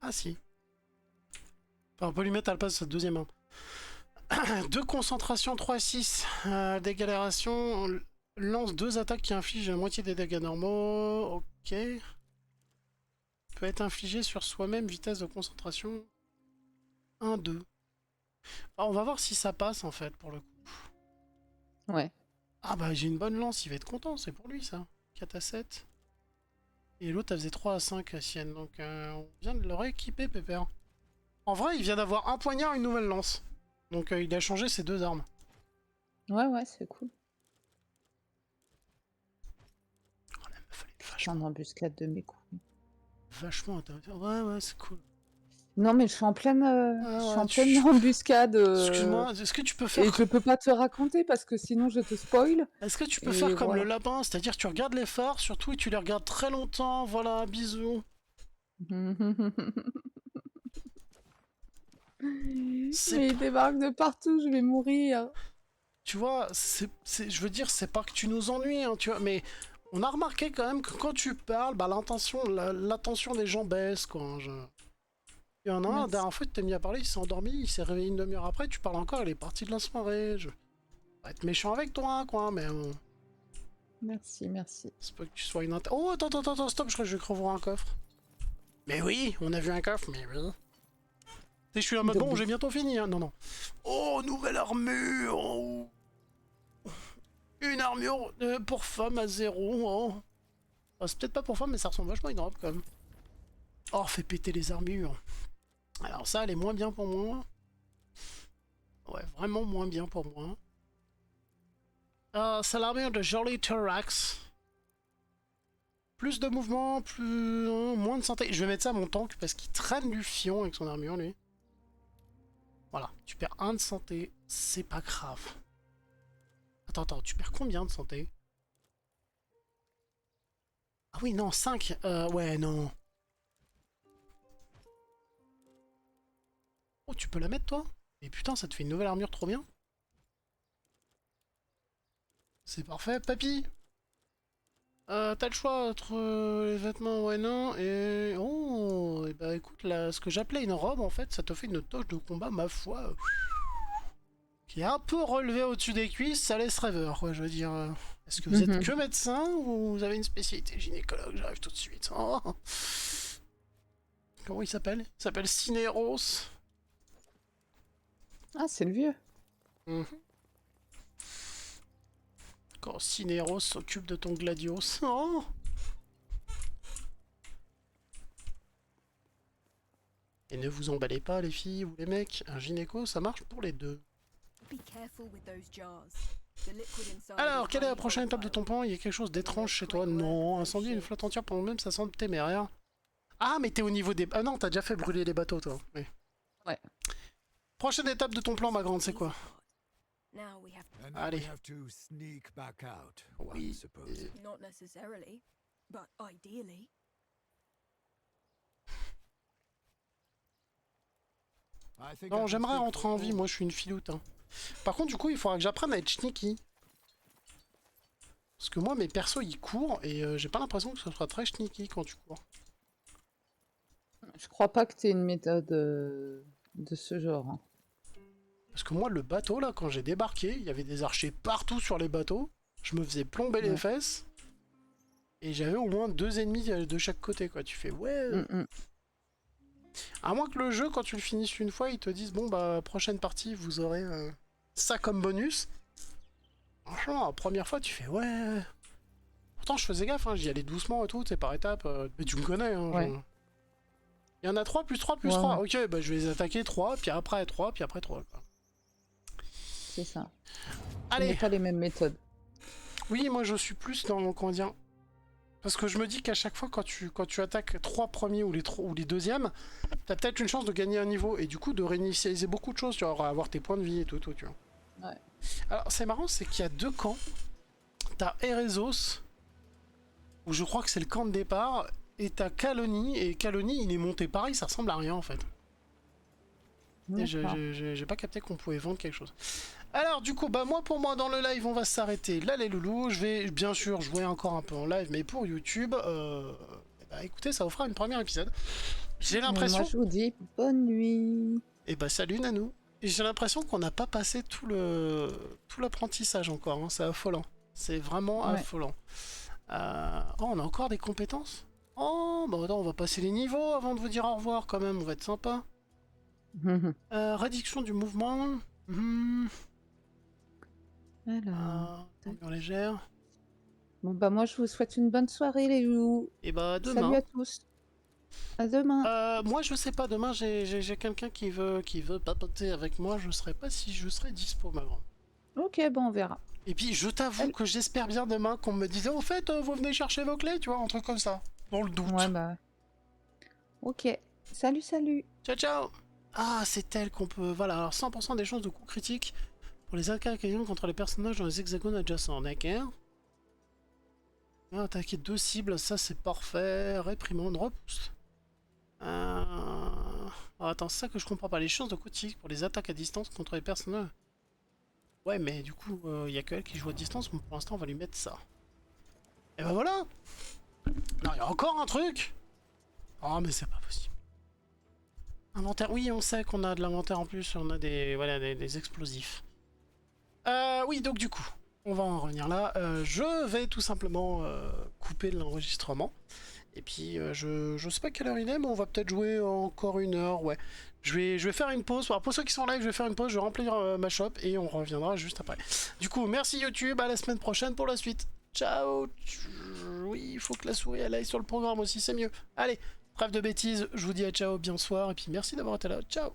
Ah si. Enfin, on peut lui mettre à la place de sa deuxième arme. 2 concentration, 3 6. Dégalération. Lance 2 attaques qui infligent la moitié des dégâts normaux. Ok. Peut être infligé sur soi-même, vitesse de concentration. 1, 2. Ah, on va voir si ça passe en fait pour le coup. Ouais. Ah bah j'ai une bonne lance, il va être content, c'est pour lui ça. 4 à 7. Et l'autre, elle faisait 3 à 5, la sienne. Donc, on vient de le rééquiper, Pépère. En vrai, il vient d'avoir un poignard et une nouvelle lance. Donc, il a changé ses 2 armes. Ouais, ouais, c'est cool. Oh, la meuf, elle est Je suis en embuscade de mes coups. vachement intéressant. Ouais, ouais, c'est cool. Non, mais je suis en pleine, tu- embuscade. Excuse-moi, est-ce que tu peux faire... Et je peux pas te raconter parce que sinon je te spoil. Est-ce que tu peux Et faire comme voilà. le lapin? C'est-à-dire, tu regardes les phares, surtout, et tu les regardes très longtemps. Voilà, bisous. Mais il débarque de partout, je vais mourir. Tu vois, je veux dire, c'est pas que tu nous ennuies, hein, tu vois, mais on a remarqué quand même que quand tu parles, bah l'attention des gens baisse, quoi. hein, Il y en a un, la dernière fois, tu t'es mis à parler, il s'est endormi, il s'est réveillé une demi-heure après, tu parles encore, il est parti de la soirée. Je vais pas être méchant avec toi, quoi, mais bon. Merci, merci. C'est pas que tu sois une Oh, attends, stop, je crois que je vais revoir un coffre. Mais oui, on a vu un coffre, mais oui. Et je suis en mode, bon, j'ai bientôt fini, hein. Non. Oh, nouvelle armure. Oh. Une armure pour femme à 0. Oh. Oh, c'est peut-être pas pour femme, mais ça ressemble vachement à une robe, quand même. Oh, fait péter les armures. Alors ça, elle est moins bien pour moi. Ouais, vraiment moins bien pour moi. C'est l'armure de Jolly Thorax. Plus de mouvement, moins de santé. Je vais mettre ça à mon tank parce qu'il traîne du fion avec son armure, lui. Voilà, tu perds 1 de santé, c'est pas grave. Attends, tu perds combien de santé? Ah oui, non, 5. Ouais, non. Oh, tu peux la mettre, toi? Et putain, ça te fait une nouvelle armure trop bien. C'est parfait, papy. T'as le choix entre les vêtements, ouais, non, et... Oh, et bah écoute, là, ce que j'appelais une robe, en fait, ça te fait une toche de combat, ma foi, qui est un peu relevée au-dessus des cuisses, ça laisse rêveur, quoi, je veux dire. Est-ce que vous êtes que médecin, ou vous avez une spécialité gynécologue? J'arrive tout de suite. Oh. Comment il s'appelle? Il s'appelle Cinéros. Ah, c'est le vieux. Quand Cineros s'occupe de ton Gladios. Oh. Et ne vous emballez pas les filles ou les mecs, un gynéco ça marche pour les deux. Be careful with those jars. The liquid inside Alors, is quelle est la highly prochaine étape de ton volatile. plan? Il y a quelque chose d'étrange chez toi? Non, incendier une flotte entière pour nous-mêmes ça semble téméraire. Ah mais t'es au niveau des... Ah non, t'as déjà fait brûler les bateaux toi. Oui. Ouais. Prochaine étape de ton plan ma grande c'est quoi? Now we have And Allez. we have to sneak back out, one Oui. supposes. not necessarily, but ideally. I think I Non, can j'aimerais speak rentrer for en vie, all. moi je suis une filoute. Hein. Par contre, du coup, il faudra que j'apprenne à être sneaky. Parce que moi, mes persos ils courent et j'ai pas l'impression que ce soit très sneaky quand tu cours. Je crois pas que t'aies une méthode de ce genre. Hein. Parce que moi, le bateau là, quand j'ai débarqué, il y avait des archers partout sur les bateaux. Je me faisais plomber les fesses. Et j'avais au moins 2 ennemis de chaque côté, quoi. Tu fais, ouais. À moins que le jeu, quand tu le finisses une fois, ils te disent, bon, bah, prochaine partie, vous aurez ça comme bonus. Franchement, la première fois, tu fais, ouais. Pourtant, je faisais gaffe, hein, j'y allais doucement et tout, c'est par étapes. Mais tu me connais, hein. Ouais. Il y en a 3 plus 3 plus Ouais, 3. ouais. Ok, bah, je vais les attaquer 3, puis après 3, puis après 3. Quoi. C'est ça. Allez. Ce n'est pas les mêmes méthodes. Oui, moi, je suis plus dans, comment dire... Parce que je me dis qu'à chaque fois, quand tu attaques 3 premiers ou les deuxièmes, t'as peut-être une chance de gagner un niveau et du coup de réinitialiser beaucoup de choses, tu vas avoir tes points de vie et tout, tu vois. Ouais. Alors, c'est marrant, c'est qu'il y a 2 camps. T'as Erezos, où je crois que c'est le camp de départ, et t'as Kaloni, et Kaloni, il est monté pareil, ça ressemble à rien en fait. Et j'ai pas capté qu'on pouvait vendre quelque chose. Alors du coup, bah moi pour moi dans le live on va s'arrêter là les loulous. Je vais bien sûr jouer encore un peu en live, mais pour YouTube, bah écoutez, ça vous fera une première épisode. J'ai l'impression... Moi je vous dis bonne nuit. Et bah salut Nanou. J'ai l'impression qu'on n'a pas passé tout l'apprentissage encore, hein. C'est affolant. C'est vraiment affolant. Oh, on a encore des compétences? Oh, bah attends, on va passer les niveaux avant de vous dire au revoir quand même, on va être sympa. Réduction du mouvement. Alors. Température légère. Bon bah moi je vous souhaite une bonne soirée les loups. Et bah demain. Salut à tous. À demain. Moi je sais pas, demain j'ai quelqu'un qui veut papoter avec moi, je sais pas si je serai dispo ma grande. Ok, bon on verra. Et puis je t'avoue que j'espère bien demain qu'on me dise, en fait vous venez chercher vos clés, tu vois, un truc comme ça. Dans le doute. Ouais bah. Ok. Salut, salut. Ciao ciao. Ah, c'est elle qu'on peut... Voilà, alors 100% des chances de coups critiques pour les attaques contre les personnages dans les hexagones adjacents, d'accord. Attaquer 2 cibles, ça c'est parfait. Réprimande, repousse. Attends, c'est ça que je comprends pas. Les chances de coups critiques pour les attaques à distance contre les personnages... Ouais, mais du coup, il y a que elle qui joue à distance, mais pour l'instant on va lui mettre ça. Et ben voilà. Non, il y a encore un truc. Oh, mais c'est pas possible. Inventaire, oui, on sait qu'on a de l'inventaire en plus, on a des, voilà, des explosifs. Oui, donc du coup, on va en revenir là. Je vais tout simplement couper l'enregistrement. Et puis, je sais pas quelle heure il est, mais on va peut-être jouer encore 1 heure, ouais. Je vais faire une pause. Alors, pour ceux qui sont en live, je vais faire une pause, je vais remplir ma shop et on reviendra juste après. Du coup, merci YouTube, à la semaine prochaine pour la suite. Ciao. Oui, il faut que la souris elle aille sur le programme aussi, c'est mieux. Allez. Bref de bêtises, je vous dis à ciao, bien soir, et puis merci d'avoir été là, ciao.